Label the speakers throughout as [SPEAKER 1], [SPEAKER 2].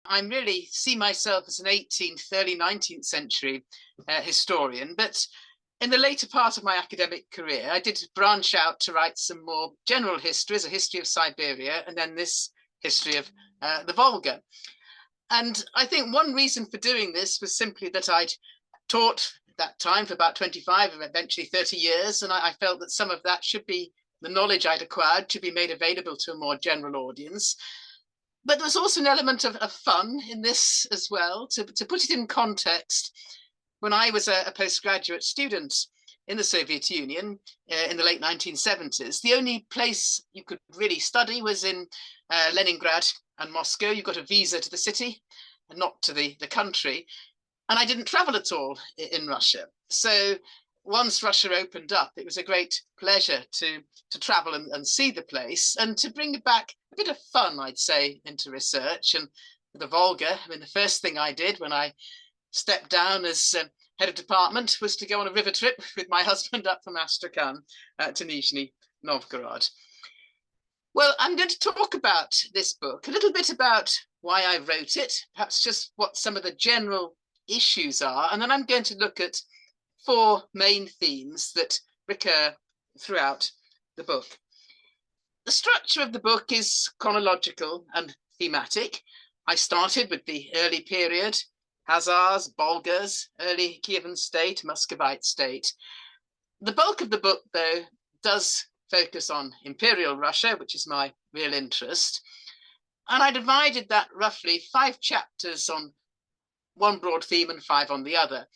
[SPEAKER 1] I really see myself as an 18th, early 19th century historian, but in the later part of my academic career, I did branch out to write some more general histories, a history of Siberia, and then this history of the Volga. And I think one reason for doing this was simply that I'd taught at that time for about 25 and eventually 30 years, and I felt that some of that should be the knowledge I'd acquired to be made available to a more general audience. But there was also an element of fun in this as well. To put it in context, when I was a postgraduate student in the Soviet Union in the late 1970s, the only place you could really study was in Leningrad and Moscow. You got a visa to the city and not to the country. And I didn't travel at all in Russia. So once Russia opened up, it was a great pleasure to travel and see the place and to bring back a bit of fun, I'd say, into research. And the Volga, I mean, the first thing I did when I stepped down as head of department was to go on a river trip with my husband up from Astrakhan to Nizhny Novgorod. Well, I'm going to talk about this book, a little bit about why I wrote it, perhaps just what some of the general issues are, and then I'm going to look at four main themes that recur throughout the book. The structure of the book is chronological and thematic. I started with the early period, Khazars, Bulgars, early Kievan state, Muscovite state. The bulk of the book, though, does focus on Imperial Russia, which is my real interest. And I divided that roughly 5 chapters on one broad theme and 5 on the other.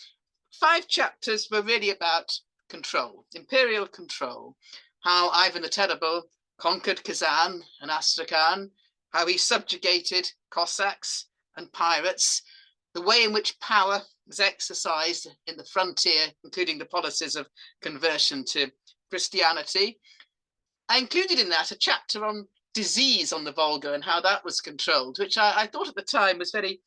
[SPEAKER 1] 5 chapters were really about control, imperial control, how Ivan the Terrible conquered Kazan and Astrakhan, how he subjugated Cossacks and pirates, the way in which power was exercised in the frontier, including the policies of conversion to Christianity. I included in that a chapter on disease on the Volga and how that was controlled, which I thought at the time was very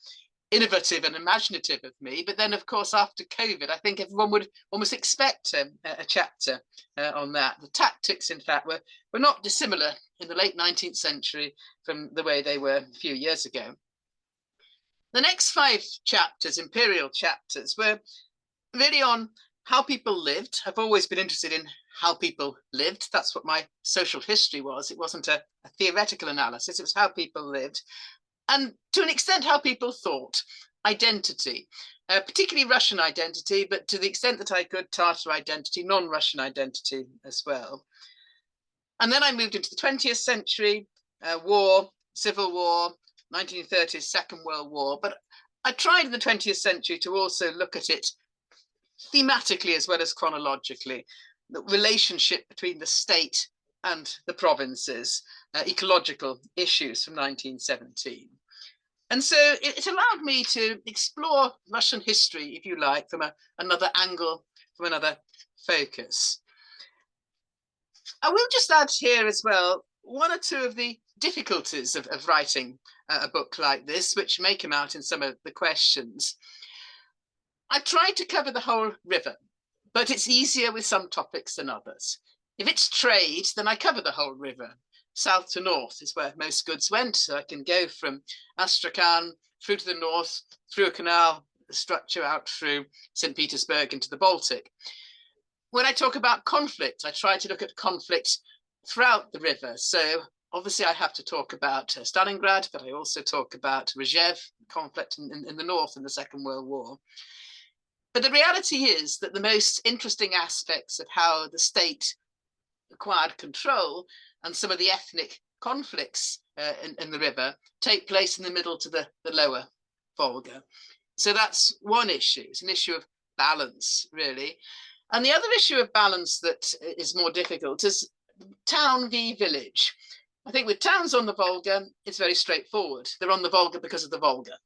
[SPEAKER 1] innovative and imaginative of me. But then, of course, after COVID, I think everyone would almost expect a chapter on that. The tactics, in fact, were not dissimilar in the late 19th century from the way they were a few years ago. The next 5 chapters, imperial chapters, were really on how people lived. I've always been interested in how people lived. That's what my social history was. It wasn't a theoretical analysis. It was how people lived. And to an extent, how people thought, identity, particularly Russian identity, but to the extent that I could, Tatar identity, non-Russian identity as well. And then I moved into the 20th century, war, civil war, 1930s, Second World War. But I tried in the 20th century to also look at it thematically as well as chronologically, the relationship between the state and the provinces, ecological issues from 1917. And so it allowed me to explore Russian history, if you like, from another angle, from another focus. I will just add here as well, 1 or 2 of the difficulties of writing a book like this, which may come out in some of the questions. I tried to cover the whole river, but it's easier with some topics than others. If it's trade, then I cover the whole river. South to north is where most goods went. So I can go from Astrakhan through to the north, through a canal structure out through St. Petersburg into the Baltic. When I talk about conflict, I try to look at conflict throughout the river. So obviously I have to talk about Stalingrad, but I also talk about Rzhev, conflict in the north in the Second World War. But the reality is that the most interesting aspects of how the state acquired control and some of the ethnic conflicts in the river take place in the middle to the lower Volga. So that's one issue. It's an issue of balance, really. And the other issue of balance that is more difficult is town v village. I think with towns on the Volga, it's very straightforward. They're on the Volga because of the Volga,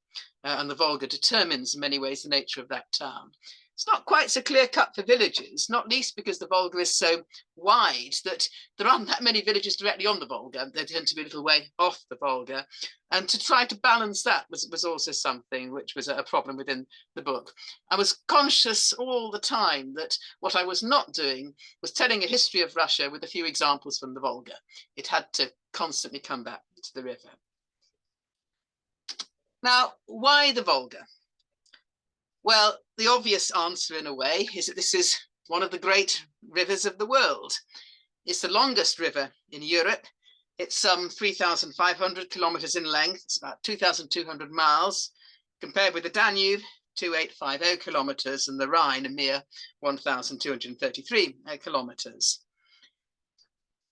[SPEAKER 1] and the Volga determines in many ways the nature of that town. It's not quite so clear cut for villages, not least because the Volga is so wide that there aren't that many villages directly on the Volga. They tend to be a little way off the Volga. And to try to balance that was also something which was a problem within the book. I was conscious all the time that what I was not doing was telling a history of Russia with a few examples from the Volga. It had to constantly come back to the river. Now, why the Volga? Well, the obvious answer in a way is that this is one of the great rivers of the world. It's the longest river in Europe. It's some 3,500 kilometers in length. It's about 2,200 miles, compared with the Danube, 2,850 kilometers, and the Rhine, a mere 1,233 kilometers.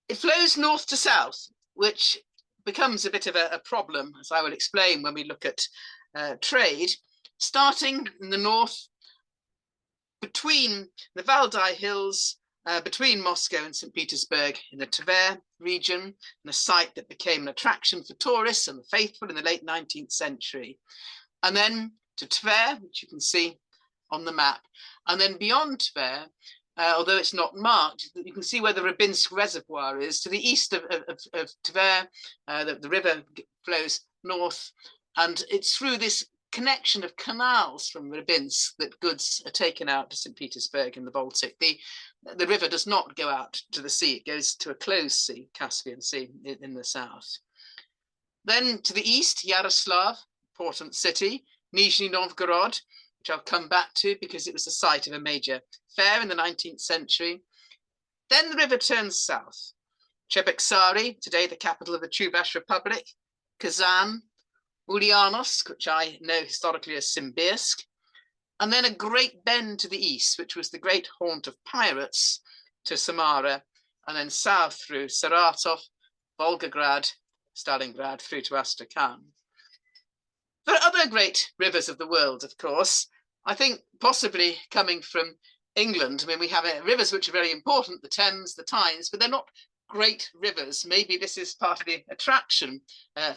[SPEAKER 1] It flows north to south, which becomes a bit of a problem, as I will explain when we look at trade, starting in the north between the Valdai Hills, between Moscow and St. Petersburg in the Tver region, and a site that became an attraction for tourists and the faithful in the late 19th century. And then to Tver, which you can see on the map. And then beyond Tver, although it's not marked, you can see where the Rybinsk Reservoir is. To the east of Tver, the river flows north, and it's through this connection of canals from Rybinsk that goods are taken out to St. Petersburg in the Baltic. The river does not go out to the sea, it goes to a closed sea, Caspian Sea, in the south. Then to the east, Yaroslav, important city, Nizhny Novgorod, which I'll come back to because it was the site of a major fair in the 19th century. Then the river turns south. Cheboksary, today the capital of the Chuvash Republic, Kazan, Ulyanovsk, which I know historically as Simbirsk, and then a great bend to the east, which was the great haunt of pirates, to Samara, and then south through Saratov, Volgograd, Stalingrad, through to Astrakhan. There are other great rivers of the world, of course. I think possibly coming from England. I mean, we have rivers which are very important, the Thames, the Tynes, but they're not great rivers. Maybe this is part of the attraction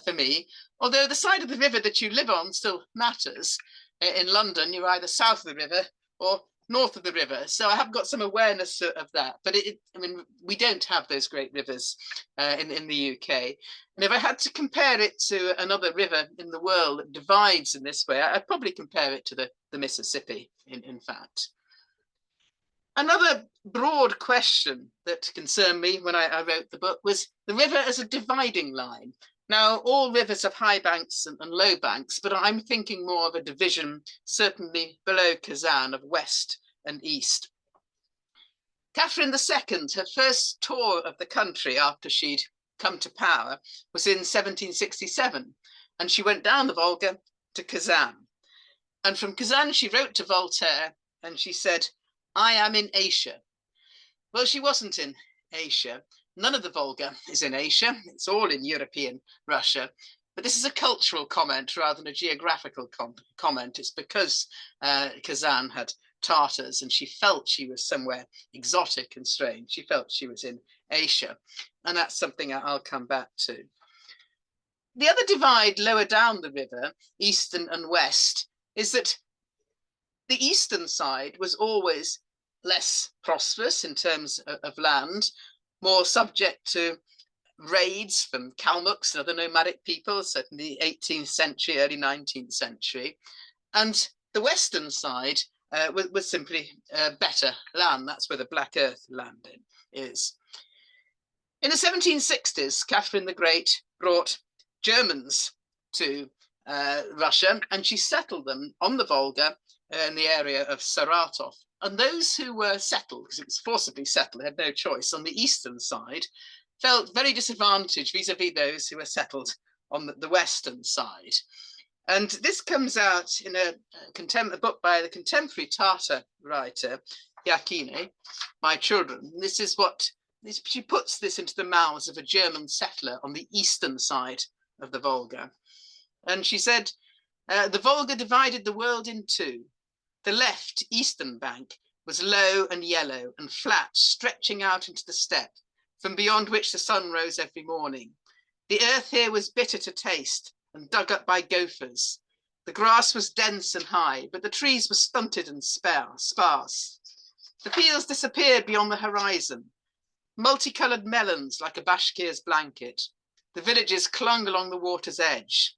[SPEAKER 1] for me. Although the side of the river that you live on still matters. In London, you're either south of the river or north of the river. So I have got some awareness of that. But I mean, we don't have those great rivers in the UK. And if I had to compare it to another river in the world that divides in this way, I'd probably compare it to the Mississippi, in fact. Another broad question that concerned me when I wrote the book was the river as a dividing line. Now, all rivers have high banks and low banks, but I'm thinking more of a division, certainly below Kazan, of west and east. Catherine II, her first tour of the country after she'd come to power was in 1767, and she went down the Volga to Kazan. And from Kazan, she wrote to Voltaire, and she said, "I am in Asia." Well, she wasn't in Asia. None of the Volga is in Asia. It's all in European Russia. But this is a cultural comment rather than a geographical comment. It's because Kazan had Tartars and she felt she was somewhere exotic and strange. She felt she was in Asia. And that's something I'll come back to. The other divide lower down the river, east and west, is that the eastern side was always less prosperous in terms of land, more subject to raids from Kalmucks and other nomadic peoples, certainly the 18th century, early 19th century. And the western side was simply better land. That's where the Black Earth land is. In the 1760s, Catherine the Great brought Germans to Russia, and she settled them on the Volga in the area of Saratov. And those who were settled, because it was forcibly settled, had no choice, on the eastern side, felt very disadvantaged vis-a-vis those who were settled on the western side. And this comes out in a book by the contemporary Tatar writer, Yakine, My Children. This is what, she puts this into the mouths of a German settler on the eastern side of the Volga. And she said, the Volga divided the world in two. The left, eastern bank, was low and yellow and flat, stretching out into the steppe, from beyond which the sun rose every morning. The earth here was bitter to taste and dug up by gophers. The grass was dense and high, but the trees were stunted and sparse. The fields disappeared beyond the horizon, multicolored melons like a Bashkir's blanket. The villages clung along the water's edge.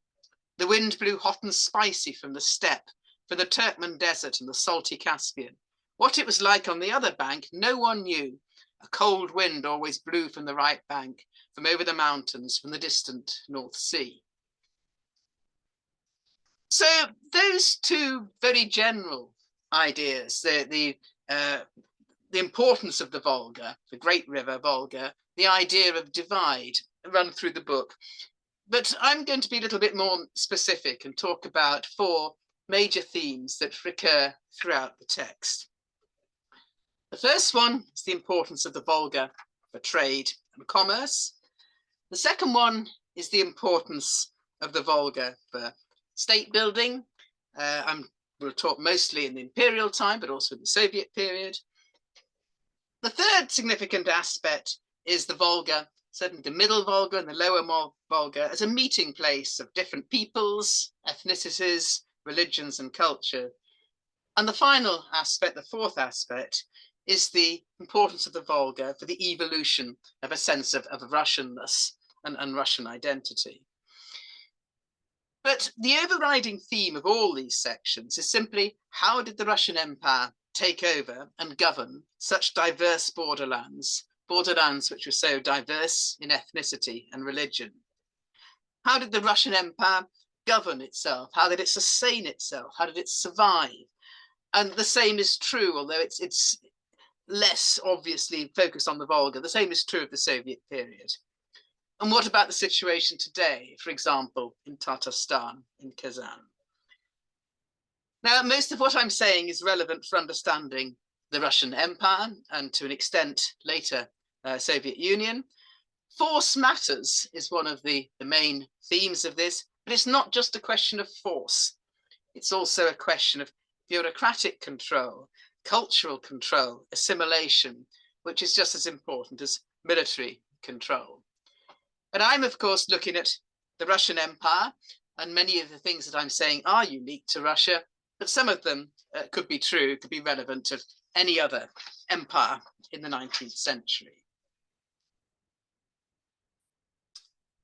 [SPEAKER 1] The wind blew hot and spicy from the steppe, from the Turkmen desert and the salty Caspian. What it was like on the other bank, no one knew. A cold wind always blew from the right bank, from over the mountains, from the distant North Sea. So those two very general ideas, the importance of the Volga, the great river Volga, the idea of divide, run through the book. But I'm going to be a little bit more specific and talk about four major themes that recur throughout the text. The first one is the importance of the Volga for trade and commerce. The second one is the importance of the Volga for state building. We'll talk mostly in the Imperial time, but also in the Soviet period. The third significant aspect is the Volga, certainly the middle Volga and the lower Volga, as a meeting place of different peoples, ethnicities, religions, and culture. And the final aspect, the fourth aspect, is the importance of the Volga for the evolution of a sense of Russianness and Russian identity. But the overriding theme of all these sections is simply, how did the Russian Empire take over and govern such diverse borderlands which were so diverse in ethnicity and religion? How did the Russian Empire govern itself? How did it sustain itself? How did it survive? And the same is true, although it's less obviously focused on the Volga, the same is true of the Soviet period. And what about the situation today, for example, in Tatarstan, in Kazan? Now, most of what I'm saying is relevant for understanding the Russian Empire and, to an extent, later Soviet Union. Force matters is one of the main themes of this, but it's not just a question of force. It's also a question of bureaucratic control, cultural control, assimilation, which is just as important as military control. And I'm, of course, looking at the Russian Empire, and many of the things that I'm saying are unique to Russia, but some of them could be true, could be relevant to any other empire in the 19th century.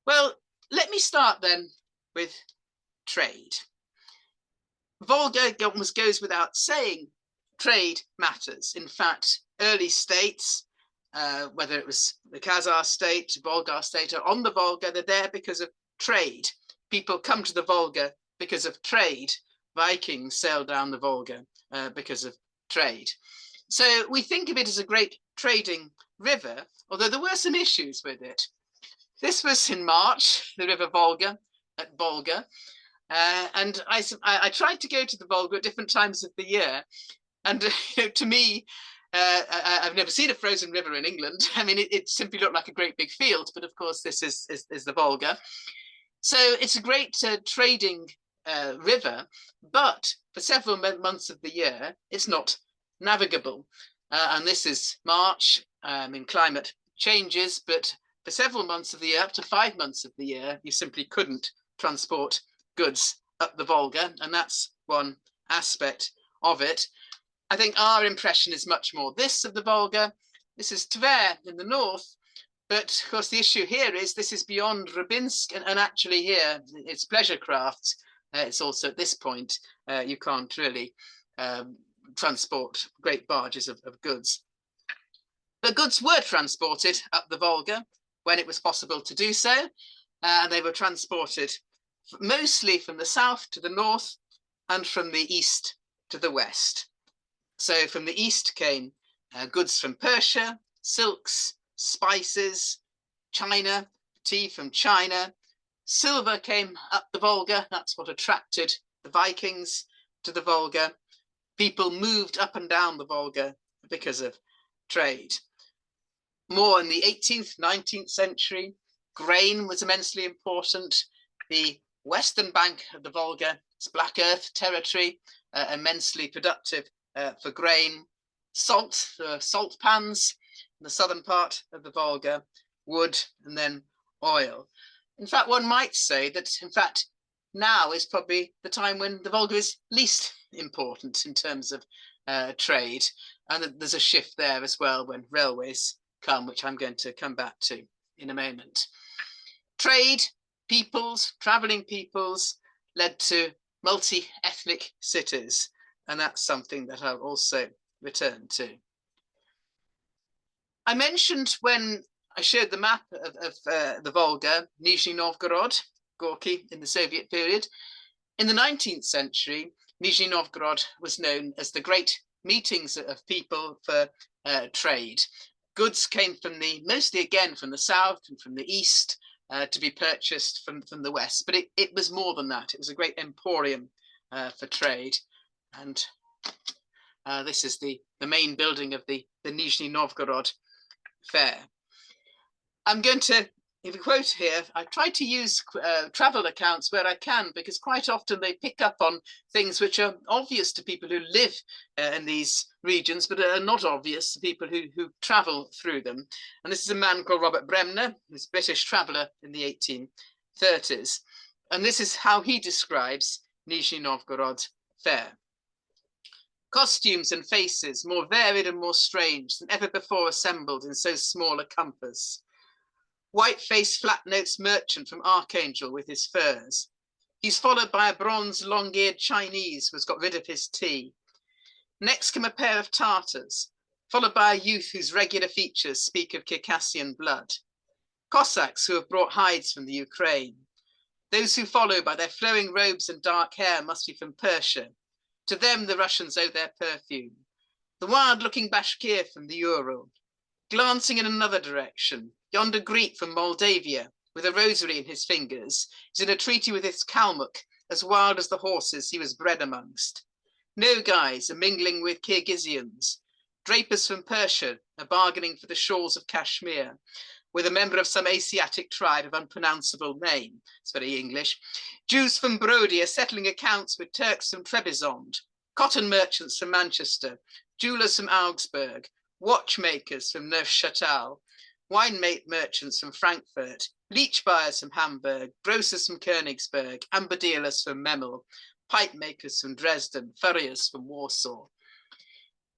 [SPEAKER 1] Well, let me start then with trade. Volga almost goes without saying, trade matters. In fact, early states, whether it was the Kazan state, Volga state, or on the Volga, they're there because of trade. People come to the Volga because of trade. Vikings sailed down the Volga because of trade. So we think of it as a great trading river, although there were some issues with it. This was in March, the river Volga at Volga. And I tried to go to the Volga at different times of the year. And to me, I've never seen a frozen river in England. I mean, it simply looked like a great big field, but of course this is the Volga. So it's a great trading river, but for several months of the year, it's not navigable. And this is March, in climate changes, but for several months of the year, up to 5 months of the year, you simply couldn't transport goods up the Volga, and that's one aspect of it. I think our impression is much more this of the Volga. This is Tver in the north, but of course the issue here is this is beyond Rybinsk, and actually here it's pleasure crafts. It's also at this point you can't really transport great barges of goods. But goods were transported up the Volga when it was possible to do so, and they were transported mostly from the south to the north and from the east to the west. So from the east came goods from Persia, silks, spices, China, tea from China. Silver came up the Volga. That's what attracted the Vikings to the Volga. People moved up and down the Volga because of trade. More in the 18th, 19th century, grain was immensely important. The western bank of the Volga is Black Earth territory, immensely productive for grain. Salt pans in the southern part of the Volga, wood, and then oil. In fact, one might say that, in fact, now is probably the time when the Volga is least important in terms of trade. And there's a shift there as well when railways come, which I'm going to come back to in a moment. Trade, peoples, traveling peoples led to multi-ethnic cities, and that's something that I'll also return to. I mentioned when I showed the map of the Volga, Nizhny Novgorod, Gorky in the Soviet period. In the 19th century, Nizhny Novgorod was known as the great meetings of people for trade. Goods came from mostly again from the south and from the east to be purchased from the west, but it was more than that. It was a great emporium for trade. And this is the main building of the Nizhny Novgorod fair. I'm going to give a quote here. I try to use travel accounts where I can, because quite often they pick up on things which are obvious to people who live in these regions, but are not obvious to people who travel through them. And this is a man called Robert Bremner, who's a British traveller in the 1830s. And this is how he describes Nizhny Novgorod fair. Costumes and faces more varied and more strange than ever before assembled in so small a compass. White-faced flat-nosed merchant from Archangel with his furs. He's followed by a bronze long-eared Chinese who's got rid of his tea. Next come a pair of Tartars, followed by a youth whose regular features speak of Circassian blood. Cossacks who have brought hides from the Ukraine. Those who follow by their flowing robes and dark hair must be from Persia. To them the Russians owe their perfume. The wild-looking Bashkir from the Ural. Glancing in another direction, yonder Greek from Moldavia, with a rosary in his fingers, is in a treaty with his Kalmuk, as wild as the horses he was bred amongst. Nogais are mingling with Kyrgyzians. Drapers from Persia are bargaining for the shawls of Kashmir, with a member of some Asiatic tribe of unpronounceable name. It's very English. Jews from Brody are settling accounts with Turks from Trebizond, cotton merchants from Manchester, jewelers from Augsburg, watchmakers from Neuchâtel, wine merchants from Frankfurt, leech buyers from Hamburg, grocers from Königsberg, amber dealers from Memel, pipe makers from Dresden, furriers from Warsaw.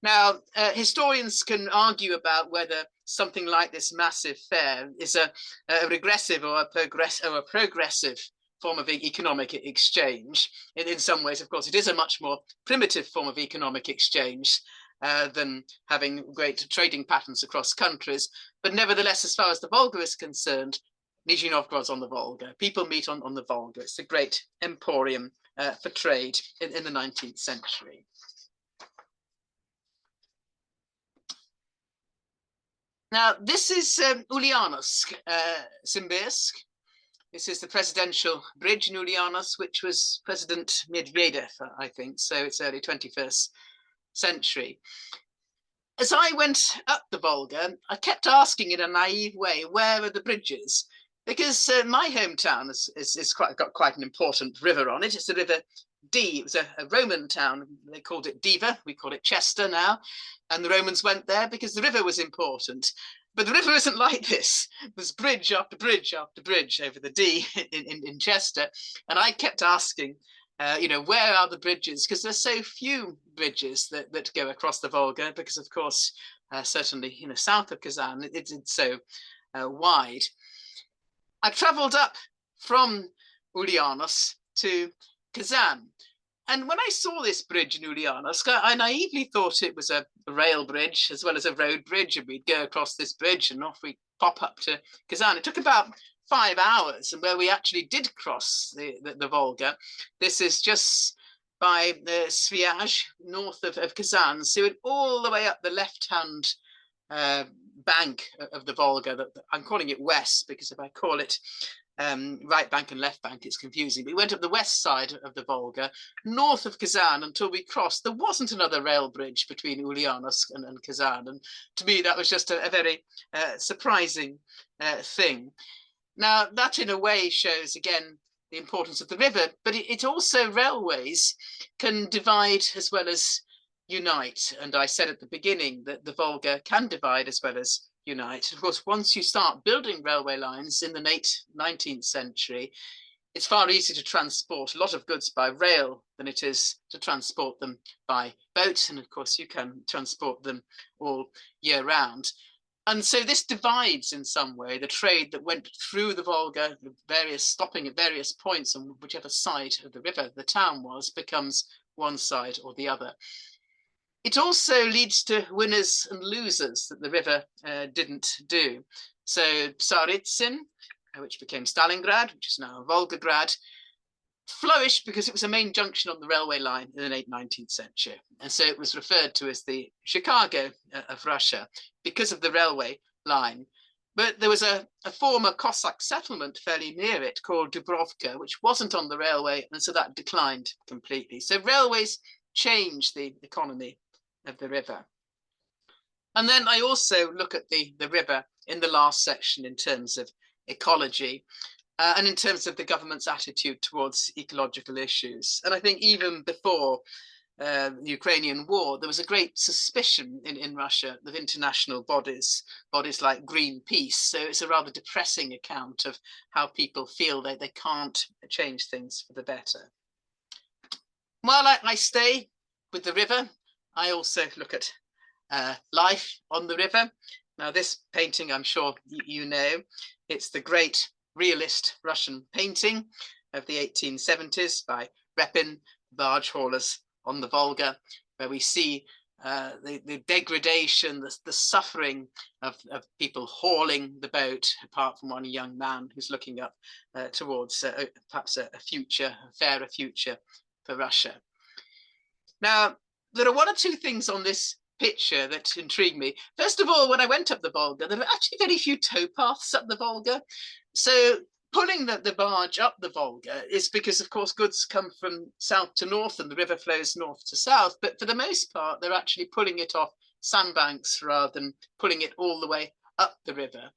[SPEAKER 1] Now, historians can argue about whether something like this massive fair is a regressive or a progressive form of economic exchange. In some ways, of course, it is a much more primitive form of economic exchange than having great trading patterns across countries. But nevertheless, as far as the Volga is concerned, Nizhny Novgorod's on the Volga. People meet on the Volga. It's a great emporium for trade in the 19th century. Now, this is Ulyanovsk, Simbirsk. This is the presidential bridge in Ulyanovsk, which was President Medvedev, I think, so it's early 21st century. As I went up the Volga, I kept asking in a naive way, where are the bridges? Because my hometown is got quite an important river on it. It's the river D. It was a Roman town. They called it Diva. We call it Chester now. And the Romans went there because the river was important. But the river isn't like this. There's bridge after bridge after bridge over the D in Chester. And I kept asking, where are the bridges? Because there's so few bridges that go across the Volga, because of course, certainly, south of Kazan, it's so wide. I traveled up from Ulyanovsk to Kazan. And when I saw this bridge in Ulyanovsk, I naively thought it was a rail bridge as well as a road bridge, and we'd go across this bridge and off we'd pop up to Kazan. It took about 5 hours, and where we actually did cross the Volga, this is just by the Sviazh, north of Kazan, so it all the way up the left-hand bank of the Volga. I'm calling it west, because if I call it right bank and left bank, it's confusing. We went up the west side of the Volga, north of Kazan, until we crossed. There wasn't another rail bridge between Ulyanovsk and Kazan, and to me that was just a very surprising thing. Now, that in a way shows, again, the importance of the river, but it also, railways can divide as well as unite. And I said at the beginning that the Volga can divide as well as unite. Of course, once you start building railway lines in the late 19th century, it's far easier to transport a lot of goods by rail than it is to transport them by boat. And of course, you can transport them all year round. And so this divides in some way the trade that went through the Volga, stopping at various points on whichever side of the river the town was, becomes one side or the other. It also leads to winners and losers that the river didn't do. So Tsaritsyn, which became Stalingrad, which is now Volgograd, flourished because it was a main junction on the railway line in the late 19th century. And so it was referred to as the Chicago of Russia because of the railway line. But there was a former Cossack settlement fairly near it called Dubrovka, which wasn't on the railway, and so that declined completely. So railways changed the economy of the river. And then I also look at the river in the last section in terms of ecology and in terms of the government's attitude towards ecological issues. And I think even before the Ukrainian war, there was a great suspicion in Russia of international bodies like Greenpeace. So it's a rather depressing account of how people feel they can't change things for the better. While I stay with the river, I also look at life on the river. Now, this painting, I'm sure you know, it's the great realist Russian painting of the 1870s by Repin, barge haulers on the Volga, where we see the degradation, the suffering of people hauling the boat, apart from one young man who's looking up towards perhaps a future, a fairer future for Russia. Now, there are one or two things on this picture that intrigued me. First of all, when I went up the Volga, there were actually very few towpaths up the Volga. So pulling the barge up the Volga is because, of course, goods come from south to north and the river flows north to south. But for the most part, they're actually pulling it off sandbanks rather than pulling it all the way up the river.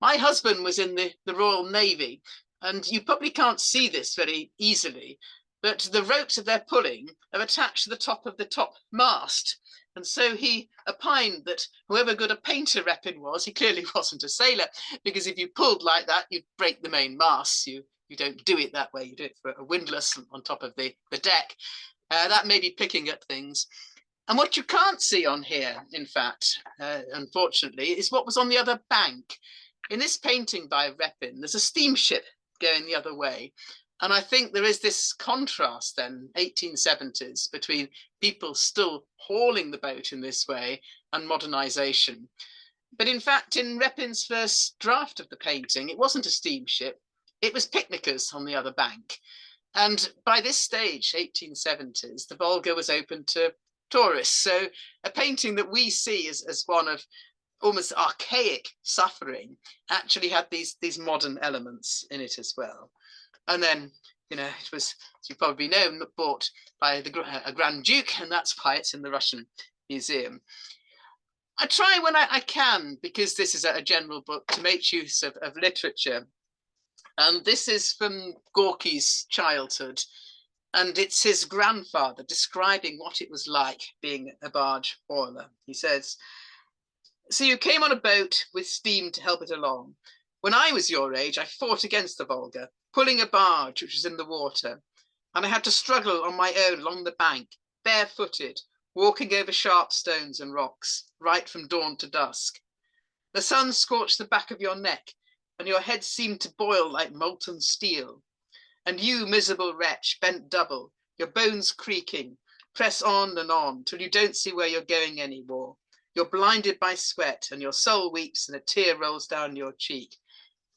[SPEAKER 1] My husband was in the Royal Navy, and you probably can't see this very easily, but the ropes that they're pulling are attached to the top of the top mast. And so he opined that whoever good a painter Repin was, he clearly wasn't a sailor, because if you pulled like that, you'd break the main mast. You don't do it that way. You do it for a windlass on top of the deck. That may be picking up things. And what you can't see on here, in fact, unfortunately, is what was on the other bank. In this painting by Repin, there's a steamship going the other way. And I think there is this contrast then, 1870s, between people still hauling the boat in this way and modernization. But in fact, in Repin's first draft of the painting, it wasn't a steamship, it was picnickers on the other bank. And by this stage, 1870s, the Volga was open to tourists. So a painting that we see as one of almost archaic suffering actually had these modern elements in it as well. And then, you know, it was, as you probably know, bought by a Grand Duke, and that's why it's in the Russian Museum. I try when I can, because this is a general book, to make use of literature. And this is from Gorky's childhood, and it's his grandfather describing what it was like being a barge hauler. He says, "So you came on a boat with steam to help it along. When I was your age, I fought against the Volga, pulling a barge which was in the water, and I had to struggle on my own along the bank, barefooted, walking over sharp stones and rocks, right from dawn to dusk. The sun scorched the back of your neck, and your head seemed to boil like molten steel. And you, miserable wretch, bent double, your bones creaking, press on till you don't see where you're going anymore. You're blinded by sweat, and your soul weeps, and a tear rolls down your cheek.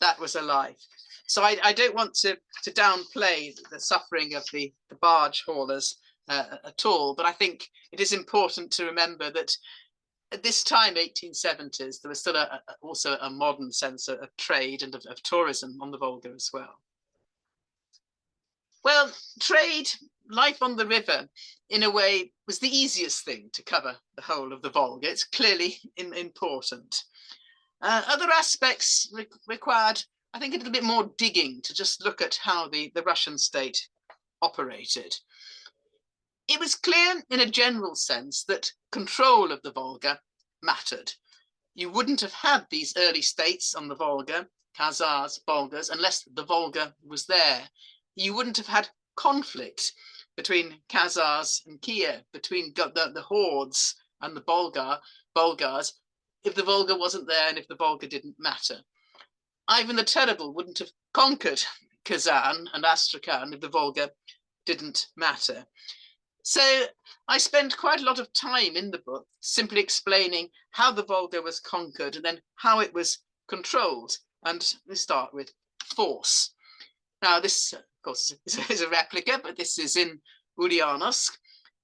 [SPEAKER 1] That was a life." So I don't want to downplay the suffering of the barge haulers at all, but I think it is important to remember that at this time, 1870s, there was still also a modern sense of trade and of tourism on the Volga as well. Well, trade, life on the river, in a way, was the easiest thing to cover the whole of the Volga. It's clearly important. Other aspects required, I think, a little bit more digging to just look at how the Russian state operated. It was clear in a general sense that control of the Volga mattered. You wouldn't have had these early states on the Volga, Khazars, Bulgars, unless the Volga was there. You wouldn't have had conflict between Khazars and Kiev, between the hordes and the Bulgars, if the Volga wasn't there and if the Volga didn't matter. Ivan the Terrible wouldn't have conquered Kazan and Astrakhan if the Volga didn't matter. So I spend quite a lot of time in the book simply explaining how the Volga was conquered and then how it was controlled. And we start with force. Now, this course, is a replica, but this is in Ulyanovsk,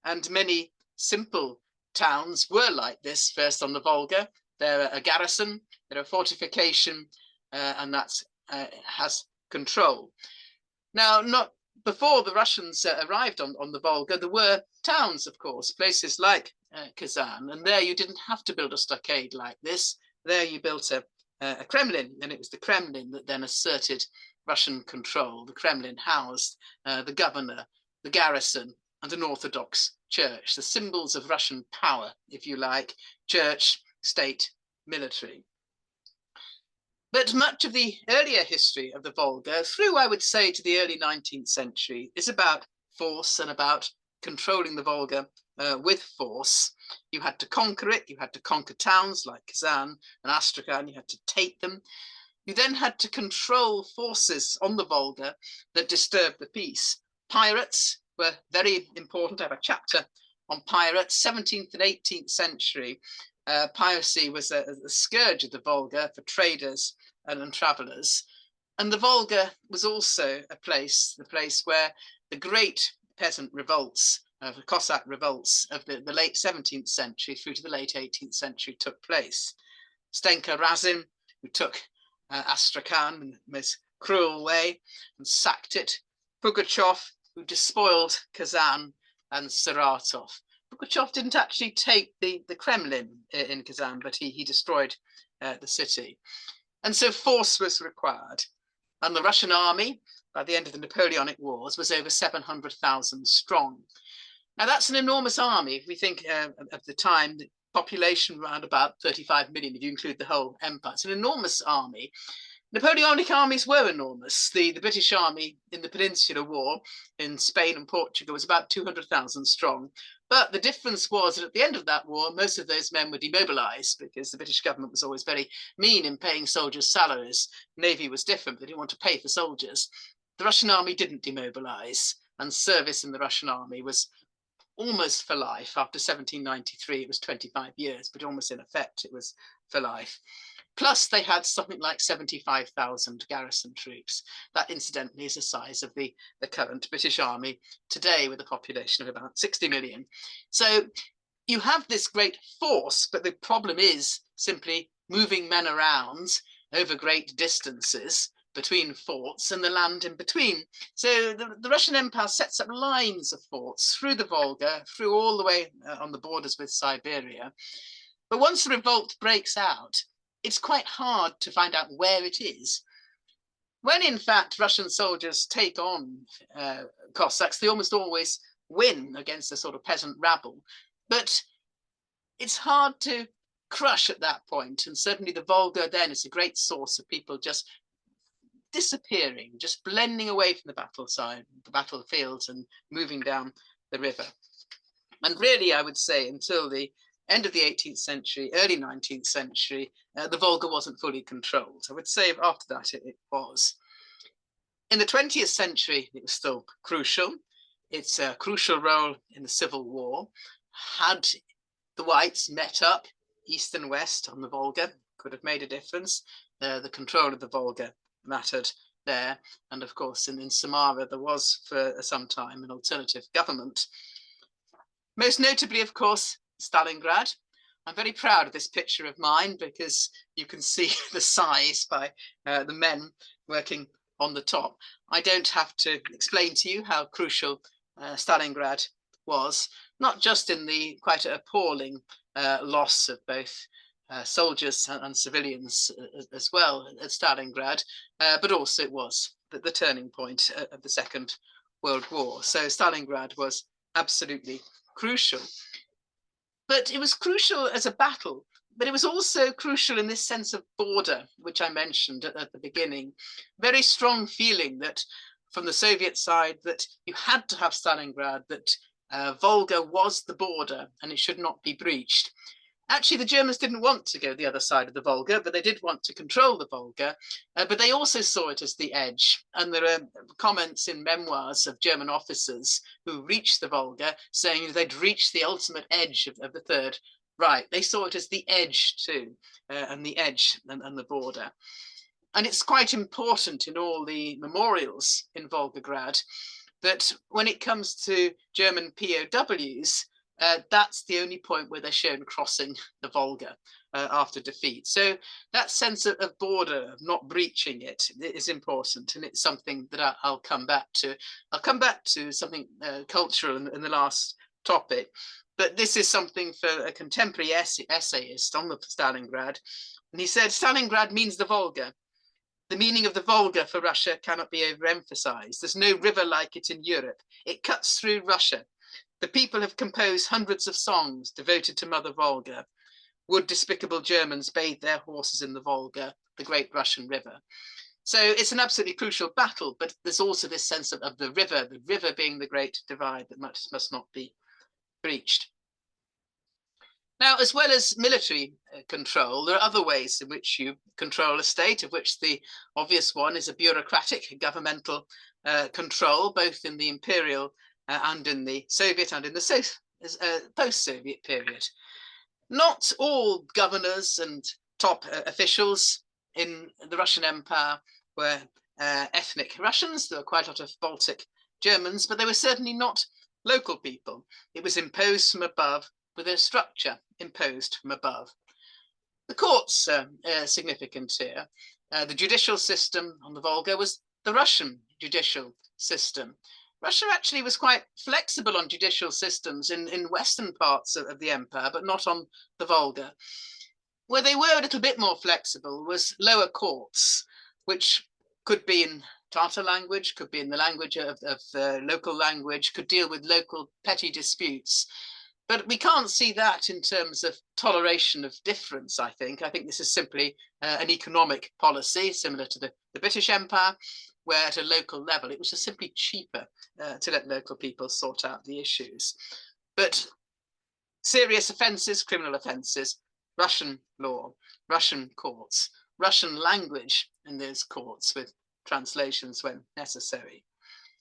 [SPEAKER 1] and many simple towns were like this. First on the Volga, they're a garrison, they're a fortification, and that has control. Now, not before the Russians arrived on the Volga, there were towns, of course, places like Kazan, and there you didn't have to build a stockade like this. There you built a Kremlin, and it was the Kremlin that then asserted Russian control. The Kremlin housed the governor, the garrison, and an Orthodox church, the symbols of Russian power, if you like, church, state, military. But much of the earlier history of the Volga, through, I would say, to the early 19th century, is about force and about controlling the Volga with force. You had to conquer it. You had to conquer towns like Kazan and Astrakhan. You had to take them. You then had to control forces on the Volga that disturbed the peace. Pirates were very important. I have a chapter on pirates. 17th and 18th century, piracy was a scourge of the Volga for traders and travelers. And the Volga was also the place where the great peasant revolts, the Cossack revolts of the late 17th century through to the late 18th century took place. Stenka Razin, who took Astrakhan in the most cruel way and sacked it. Pugachev, who despoiled Kazan, and Saratov. Pugachev didn't actually take the Kremlin in Kazan, but he destroyed the city. And so force was required. And the Russian army, by the end of the Napoleonic Wars, was over 700,000 strong. Now, that's an enormous army. If we think of the time, the population around about 35 million, if you include the whole empire. It's an enormous army. Napoleonic armies were enormous. The British army in the Peninsular War in Spain and Portugal was about 200,000 strong. But the difference was that at the end of that war, most of those men were demobilized because the British government was always very mean in paying soldiers' salaries. The Navy was different. They didn't want to pay for soldiers. The Russian army didn't demobilize, and service in the Russian army was almost for life. After 1793, it was 25 years, but almost in effect, it was for life. Plus, they had something like 75,000 garrison troops. That, incidentally, is the size of the current British Army today, with a population of about 60 million. So you have this great force, but the problem is simply moving men around over great distances between forts and the land in between. So the Russian Empire sets up lines of forts through the Volga, through all the way on the borders with Siberia. But once the revolt breaks out, it's quite hard to find out where it is. When, in fact, Russian soldiers take on Cossacks, they almost always win against a sort of peasant rabble. But it's hard to crush at that point. And certainly the Volga then is a great source of people just disappearing, just blending away from the battlefields and moving down the river. And really, I would say, until the end of the 18th century, early 19th century, the Volga wasn't fully controlled. I would say after that it was. In the 20th century, it was still crucial. It's a crucial role in the Civil War. Had the whites met up, east and west on the Volga, could have made a difference. The control of the Volga mattered there. And of course, in Samara, there was for some time an alternative government. Most notably, of course, Stalingrad. I'm very proud of this picture of mine because you can see the size by the men working on the top. I don't have to explain to you how crucial Stalingrad was, not just in the quite appalling loss of both soldiers and civilians as well at Stalingrad, but also it was the turning point of the Second World War. So Stalingrad was absolutely crucial. But it was crucial as a battle, but it was also crucial in this sense of border, which I mentioned at the beginning. Very strong feeling that from the Soviet side that you had to have Stalingrad, that Volga was the border and it should not be breached. Actually, the Germans didn't want to go the other side of the Volga, but they did want to control the Volga, but they also saw it as the edge. And there are comments in memoirs of German officers who reached the Volga saying they'd reached the ultimate edge of the Third Reich. They saw it as the edge too, and the edge and the border. And it's quite important in all the memorials in Volgograd that when it comes to German POWs, that's the only point where they're shown crossing the Volga after defeat. So that sense of border, of not breaching it, is important, and it's something that I'll come back to. I'll come back to something cultural in the last topic, but this is something for a contemporary essayist on the Stalingrad, and he said, Stalingrad means the Volga. The meaning of the Volga for Russia cannot be overemphasized. There's no river like it in Europe. It cuts through Russia. The people have composed hundreds of songs devoted to Mother Volga. Would despicable Germans bathe their horses in the Volga, the great Russian river? So it's an absolutely crucial battle, but there's also this sense of the river being the great divide that must not be breached. Now, as well as military control, there are other ways in which you control a state, of which the obvious one is a bureaucratic governmental control, both in the Imperial and in the Soviet and in the post-Soviet period. Not all governors and top officials in the Russian Empire were ethnic Russians. There were quite a lot of Baltic Germans, but they were certainly not local people. It was imposed from above, with a structure imposed from above. The courts are significant here. The judicial system on the Volga was the Russian judicial system. Russia actually was quite flexible on judicial systems in western parts of the empire, but not on the Volga. Where they were a little bit more flexible was lower courts, which could be in Tatar language, could be in the language of local language, could deal with local petty disputes. But we can't see that in terms of toleration of difference, I think. I think this is simply an economic policy similar to the British Empire, where at a local level, it was just simply cheaper to let local people sort out the issues. But serious offences, criminal offences, Russian law, Russian courts, Russian language in those courts with translations when necessary.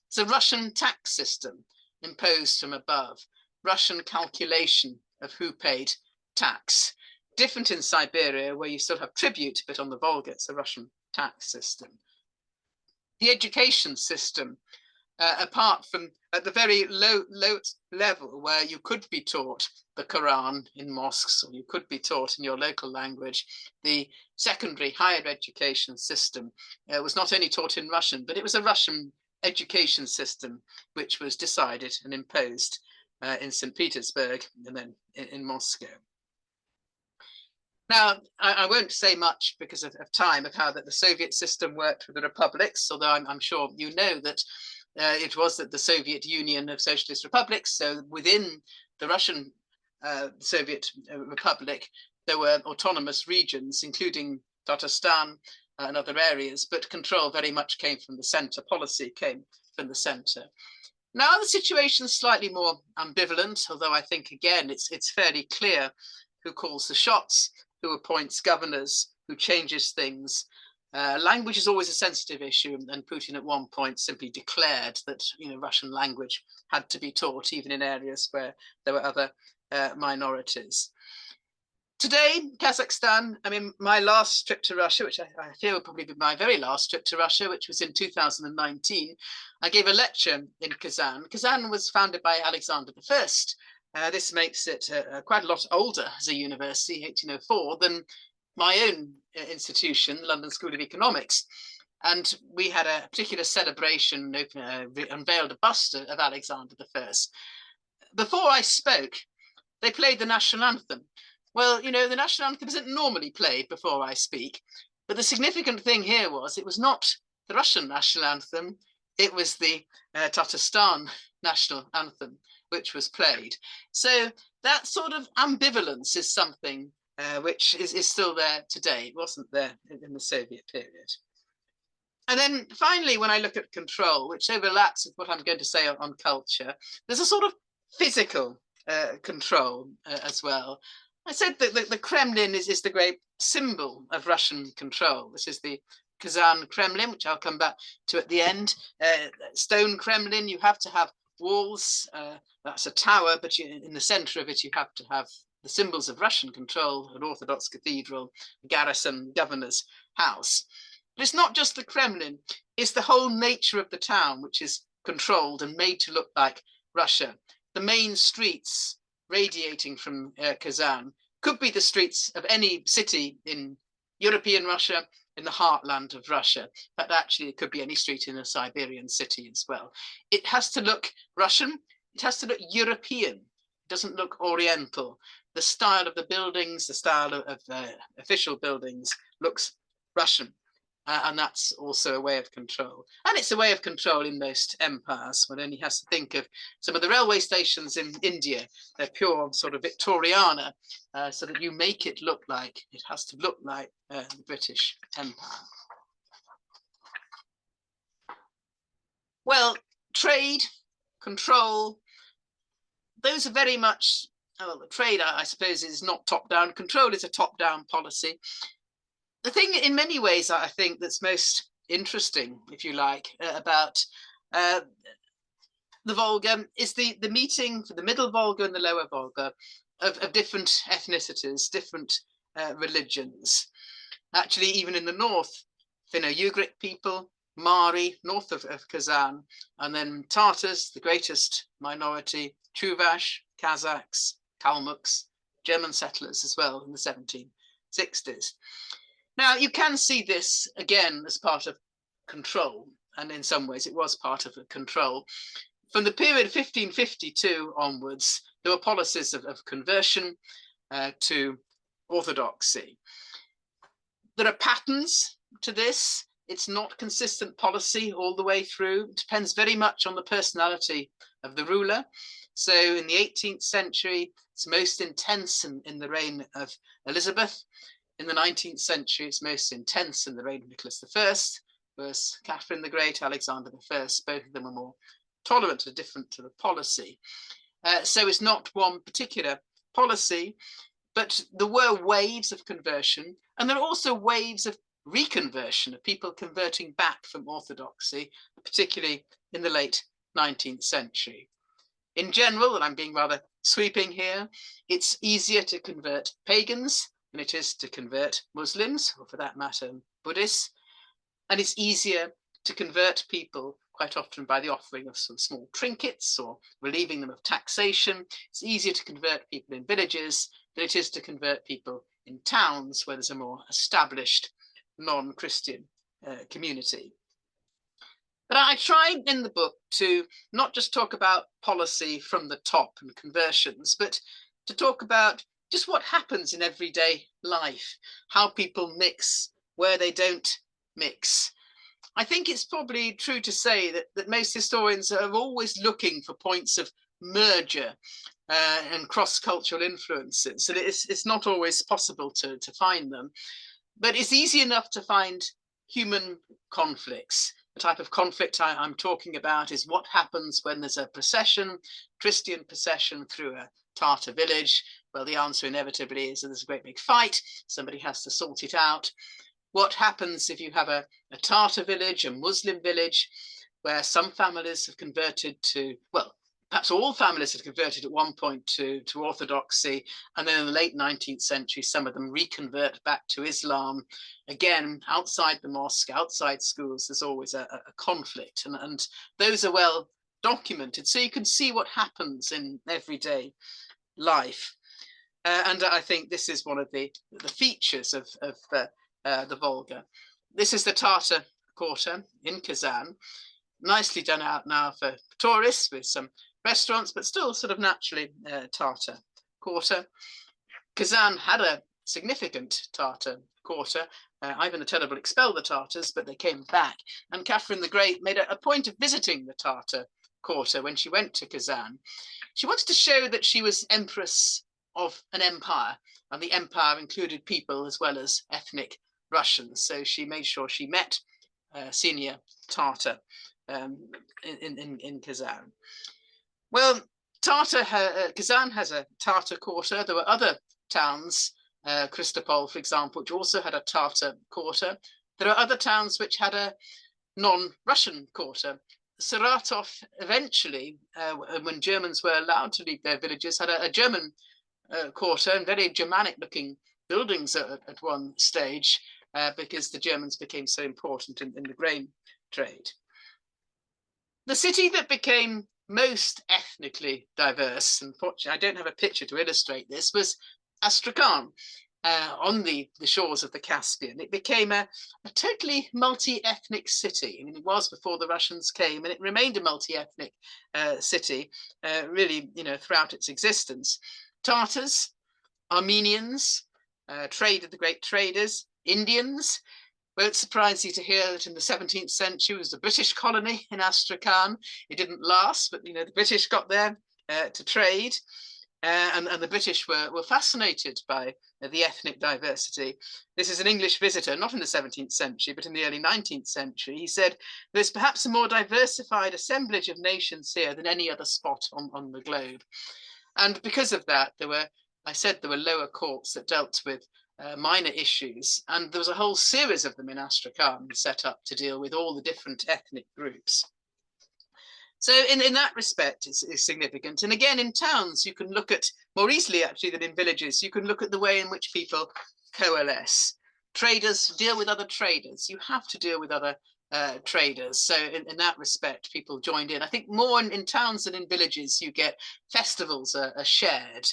[SPEAKER 1] It's a Russian tax system imposed from above, Russian calculation of who paid tax. Different in Siberia, where you still have tribute, but on the Volga, it's a Russian tax system. The education system, apart from at the very low level where you could be taught the Quran in mosques, or you could be taught in your local language, the secondary higher education system was not only taught in Russian, but it was a Russian education system which was decided and imposed in St. Petersburg and then in Moscow. Now, I won't say much because of time of how that the Soviet system worked with the republics, although I'm sure you know that it was that the Soviet Union of Socialist Republics, so within the Russian Soviet Republic, there were autonomous regions, including Tatarstan and other areas, but control very much came from the center, policy came from the center. Now the situation is slightly more ambivalent, although I think, again, it's fairly clear who calls the shots, who appoints governors, who changes things. Language is always a sensitive issue, and Putin at one point simply declared that Russian language had to be taught, even in areas where there were other minorities. Today, Kazakhstan, I mean, my last trip to Russia, which I feel will probably be my very last trip to Russia, which was in 2019, I gave a lecture in Kazan. Kazan was founded by Alexander I. This makes it quite a lot older as a university, 1804, than my own institution, London School of Economics. And we had a particular celebration, unveiled a bust of Alexander I. Before I spoke, they played the national anthem. Well, the national anthem isn't normally played before I speak, but the significant thing here was it was not the Russian national anthem, it was the Tatarstan national anthem, which was played. So that sort of ambivalence is something which is still there today. It wasn't there in the Soviet period. And then finally, when I look at control, which overlaps with what I'm going to say on culture, there's a sort of physical control as well. I said that the Kremlin is the great symbol of Russian control. This is the Kazan Kremlin, which I'll come back to at the end. Stone Kremlin, you have to have walls. That's a tower, but in the center of it, you have to have the symbols of Russian control, an Orthodox cathedral, a garrison, governor's house. But it's not just the Kremlin, it's the whole nature of the town, which is controlled and made to look like Russia. The main streets radiating from Kazan could be the streets of any city in European Russia, in the heartland of Russia, but actually it could be any street in a Siberian city as well. It has to look Russian, it has to look European, it doesn't look Oriental. The style of the buildings, the style of official buildings looks Russian. And that's also a way of control. And it's a way of control in most empires. One only has to think of some of the railway stations in India. They're pure sort of Victoriana, so that you make it look like, it has to look like the British Empire. Well, trade, control, those are very much, well, the trade, I suppose, is not top-down. Control is a top-down policy. The thing in many ways, I think, that's most interesting, if you like, about the Volga is the meeting for the middle Volga and the lower Volga of different ethnicities, different religions. Actually, even in the north, Finno-Ugric people, Mari, north of Kazan, and then Tatars, the greatest minority, Chuvash, Kazakhs, Kalmuks, German settlers as well in the 1760s. Now, you can see this again as part of control, and in some ways it was part of a control. From the period 1552 onwards, there were policies of conversion to orthodoxy. There are patterns to this. It's not consistent policy all the way through. It depends very much on the personality of the ruler. So in the 18th century, it's most intense in the reign of Elizabeth. In the 19th century, it's most intense in the reign of Nicholas I, whereas Catherine the Great, Alexander I, both of them are more tolerant or different to the policy. So it's not one particular policy, but there were waves of conversion, and there are also waves of reconversion, of people converting back from orthodoxy, particularly in the late 19th century. In general, and I'm being rather sweeping here, it's easier to convert pagans than it is to convert Muslims, or for that matter, Buddhists. And it's easier to convert people quite often by the offering of some small trinkets or relieving them of taxation. It's easier to convert people in villages than it is to convert people in towns where there's a more established non-Christian community. But I tried in the book to not just talk about policy from the top and conversions, but to talk about just what happens in everyday life, how people mix, where they don't mix. I think it's probably true to say that most historians are always looking for points of merger and cross-cultural influences. And it's not always possible to find them, but it's easy enough to find human conflicts. The type of conflict I'm talking about is what happens when there's a procession, Christian procession through a Tatar village. Well, the answer inevitably is that there's a great big fight. Somebody has to sort it out. What happens if you have a Tatar village, a Muslim village, where some families have converted to, well, perhaps all families have converted at one point to orthodoxy, and then in the late 19th century, some of them reconvert back to Islam. Again, outside the mosque, outside schools, there's always a conflict, and those are well documented, so you can see what happens in everyday life. And I think this is one of the features of the Volga. This is the Tatar quarter in Kazan, nicely done out now for tourists with some restaurants, but still sort of naturally Tatar quarter. Kazan had a significant Tatar quarter. Ivan the Terrible expelled the Tatars, but they came back. And Catherine the Great made a point of visiting the Tatar quarter when she went to Kazan. She wanted to show that she was empress of an empire, and the empire included people as well as ethnic Russians. So she made sure she met senior Tatar in Kazan. Well, Kazan has a Tatar quarter. There were other towns, Kristopol, for example, which also had a Tatar quarter. There are other towns which had a non-Russian quarter. Saratov eventually, when Germans were allowed to leave their villages, had a German quarter and very Germanic-looking buildings at one stage. because the Germans became so important in the grain trade. The city that became most ethnically diverse, unfortunately, I don't have a picture to illustrate this, was Astrakhan. On the shores of the Caspian. It became a totally multi-ethnic city. I mean, it was before the Russians came, and it remained a multi-ethnic city, really, throughout its existence. Tartars, Armenians, the great traders, Indians. Won't surprise you to hear that in the 17th century was a British colony in Astrakhan. It didn't last, but the British got there to trade. And the British were fascinated by the ethnic diversity. This is an English visitor, not in the 17th century, but in the early 19th century. He said, there's perhaps a more diversified assemblage of nations here than any other spot on the globe. And because of that, there were lower courts that dealt with minor issues. And there was a whole series of them in Astrakhan set up to deal with all the different ethnic groups. So in that respect, it's significant. And again, in towns, you can look at, more easily actually than in villages, you can look at the way in which people coalesce. Traders deal with other traders. You have to deal with other traders. So in that respect, people joined in. I think more in towns than in villages, you get festivals are shared.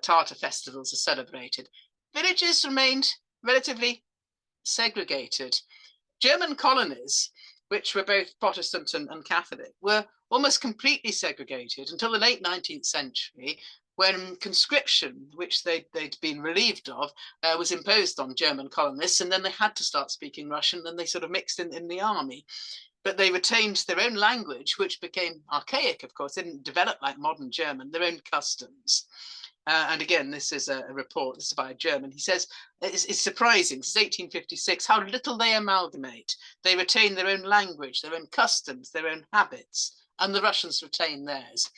[SPEAKER 1] Tartar festivals are celebrated. Villages remained relatively segregated. German colonies, which were both Protestant and Catholic, were almost completely segregated until the late 19th century, when conscription, which they'd been relieved of, was imposed on German colonists, and then they had to start speaking Russian, and they sort of mixed in the army. But they retained their own language, which became archaic, of course, didn't develop like modern German, their own customs. And again, this is a report, this is by a German. He says, it's surprising, since 1856, how little they amalgamate. They retain their own language, their own customs, their own habits, and the Russians retain theirs.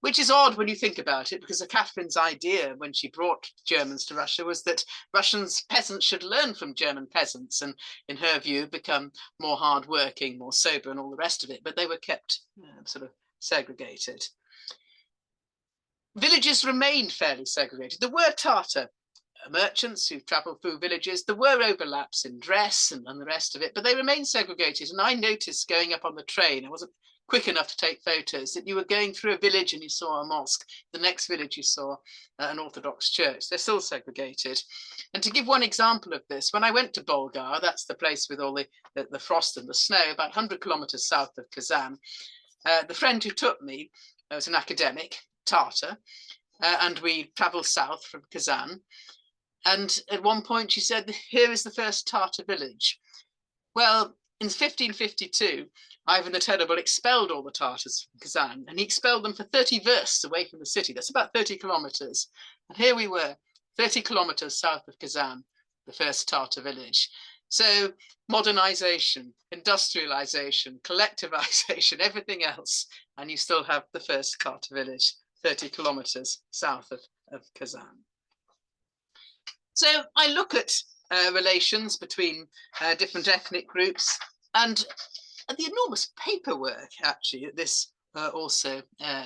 [SPEAKER 1] Which is odd when you think about it, because Catherine's idea when she brought Germans to Russia was that Russians peasants should learn from German peasants and, in her view, become more hardworking, more sober and all the rest of it. But they were kept sort of segregated. Villages remained fairly segregated. There were Tartar merchants who travelled through villages. There were overlaps in dress and the rest of it, but they remained segregated. And I noticed going up on the train, I wasn't quick enough to take photos, that you were going through a village and you saw a mosque. The next village you saw an Orthodox church. They're still segregated. And to give one example of this, when I went to Volga, that's the place with all the frost and the snow, about 100 kilometers south of Kazan, the friend who took me was an academic, Tartar, and we travelled south from Kazan. And at one point she said, here is the first Tartar village. Well, in 1552, Ivan the Terrible expelled all the Tartars from Kazan, and he expelled them for 30 versts away from the city. That's about 30 kilometers. And here we were, 30 kilometers south of Kazan, the first Tartar village. So modernization, industrialization, collectivization, everything else, and you still have the first Tartar village 30 kilometers south of Kazan. So I look at relations between different ethnic groups and the enormous paperwork actually that this also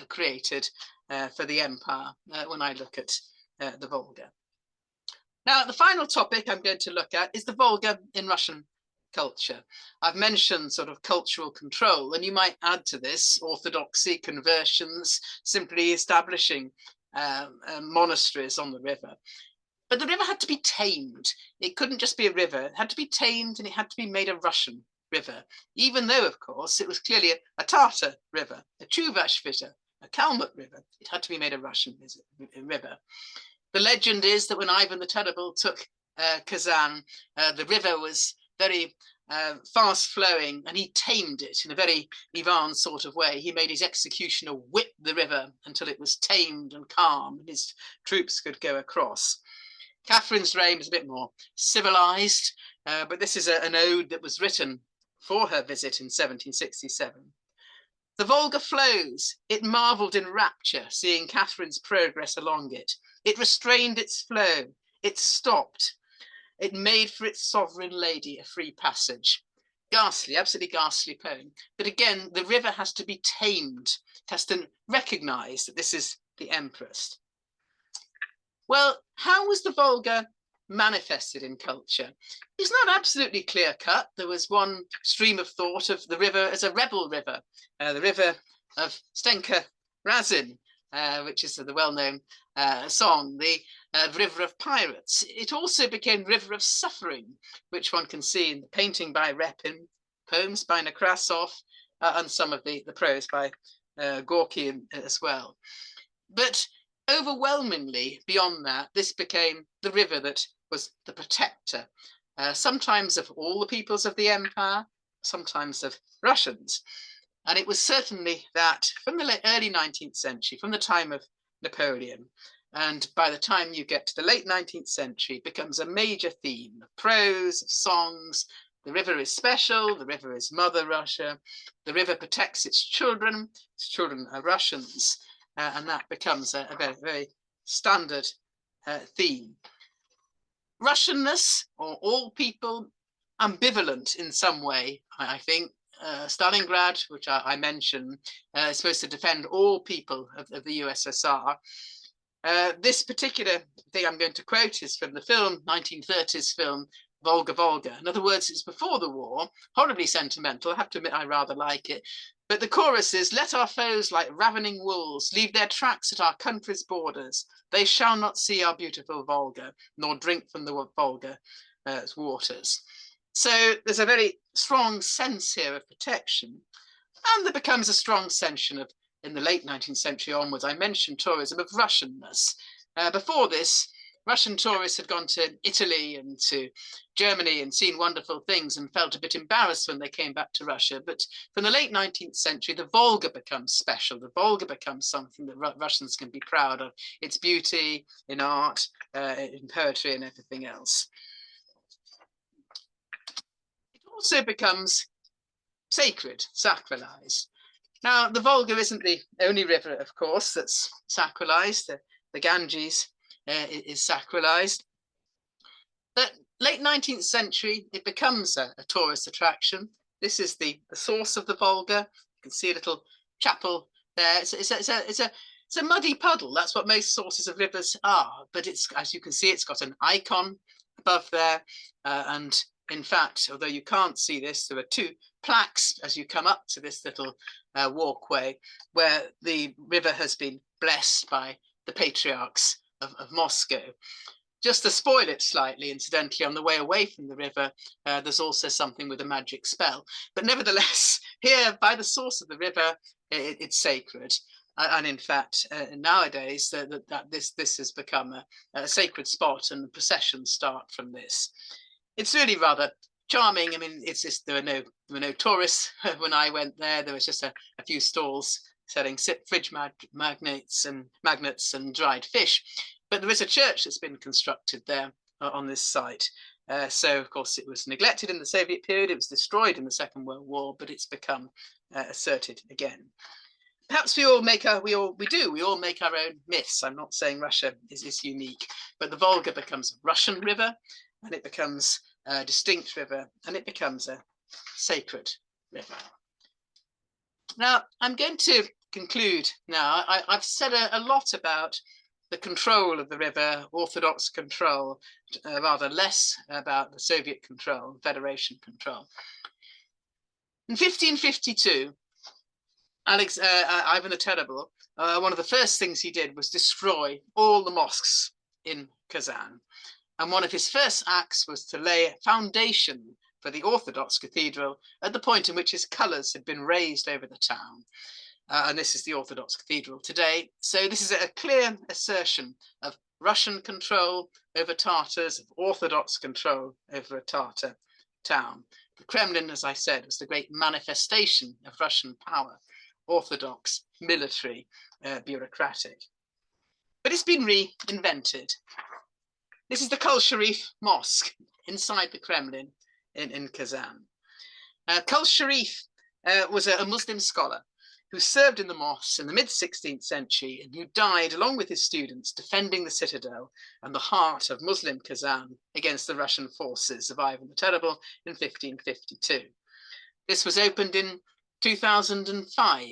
[SPEAKER 1] created for the empire when I look at the Volga. Now, the final topic I'm going to look at is the Volga in Russian culture. I've mentioned sort of cultural control, and you might add to this orthodoxy, conversions, simply establishing monasteries on the river. But the river had to be tamed. It couldn't just be a river. It had to be tamed, and it had to be made a Russian river, even though, of course, it was clearly a Tartar river, a Chuvash river, a Kalmuk river. It had to be made a Russian river. The legend is that when Ivan the Terrible took Kazan, the river was very fast flowing, and he tamed it in a very Ivan sort of way. He made his executioner whip the river until it was tamed and calm, and his troops could go across. Catherine's reign was a bit more civilized, but this is an ode that was written for her visit in 1767. The Volga flows. It marvelled in rapture, seeing Catherine's progress along it. It restrained its flow. It stopped. It made for its sovereign lady a free passage. Ghastly, absolutely ghastly poem. But again, the river has to be tamed. It has to recognise that this is the empress. Well, how was the Volga manifested in culture is not absolutely clear cut. There was one stream of thought of the river as a rebel river, the river of Stenka Razin, which is the well-known song, the river of pirates. It also became river of suffering, which one can see in the painting by Repin, poems by Nekrasov, and some of the prose by Gorky as well. But overwhelmingly, beyond that, this became the river that was the protector, sometimes of all the peoples of the empire, sometimes of Russians. And it was certainly that from the early 19th century, from the time of Napoleon, and by the time you get to the late 19th century, it becomes a major theme of prose, of songs. The river is special, the river is Mother Russia, the river protects its children are Russians, and that becomes a very, very standard theme. Russianness, or all people, ambivalent in some way, I think. Stalingrad, which I mentioned, is supposed to defend all people of the USSR. This particular thing I'm going to quote is from the film, 1930s film, Volga, Volga. In other words, it's before the war, horribly sentimental. I have to admit I rather like it. But the chorus is, let our foes like ravening wolves leave their tracks at our country's borders. They shall not see our beautiful Volga, nor drink from the Volga's waters. So there's a very strong sense here of protection. And there becomes a strong sense of, in the late 19th century onwards, I mentioned tourism of Russianness. Before this, Russian tourists had gone to Italy and to Germany and seen wonderful things and felt a bit embarrassed when they came back to Russia. But from the late 19th century, the Volga becomes special. The Volga becomes something that Russians can be proud of. Its beauty in art, in poetry and everything else. It also becomes sacred, sacralized. Now, the Volga isn't the only river, of course, that's sacralized. The Ganges is sacralized. But late 19th century, it becomes a tourist attraction. This is the source of the Volga. You can see a little chapel there. It's a muddy puddle. That's what most sources of rivers are. But it's, as you can see, it's got an icon above there. And in fact, although you can't see this, there are two plaques as you come up to this little walkway where the river has been blessed by the patriarchs of Moscow. Just to spoil it slightly, incidentally, on the way away from the river, there's also something with a magic spell. But nevertheless, here by the source of the river, it's sacred. And in fact, nowadays, this has become a sacred spot, and the processions start from this. It's really rather charming. I mean, it's just there were no tourists when I went there. There was just a few stalls selling fridge magnets and dried fish. But there is a church that's been constructed there on this site. So, of course, it was neglected in the Soviet period. It was destroyed in the Second World War, but it's become asserted again. Perhaps we all make our own myths. I'm not saying Russia is unique, but the Volga becomes a Russian river, and it becomes a distinct river, and it becomes a sacred river. Now, I'm going to conclude now. I've said a lot about the control of the river, Orthodox control, rather less about the Soviet control, Federation control. In 1552, Ivan the Terrible, one of the first things he did was destroy all the mosques in Kazan. And one of his first acts was to lay a foundation for the Orthodox cathedral at the point in which his colours had been raised over the town. And this is the Orthodox cathedral today. So this is a clear assertion of Russian control over Tatars, of Orthodox control over a Tatar town. The Kremlin, as I said, was the great manifestation of Russian power, Orthodox, military, bureaucratic. But it's been reinvented. This is the Kol Sharif Mosque inside the Kremlin in Kazan. Kol Sharif was a Muslim scholar who served in the mosque in the mid-16th century and who died along with his students defending the citadel and the heart of Muslim Kazan against the Russian forces of Ivan the Terrible in 1552. This was opened in 2005.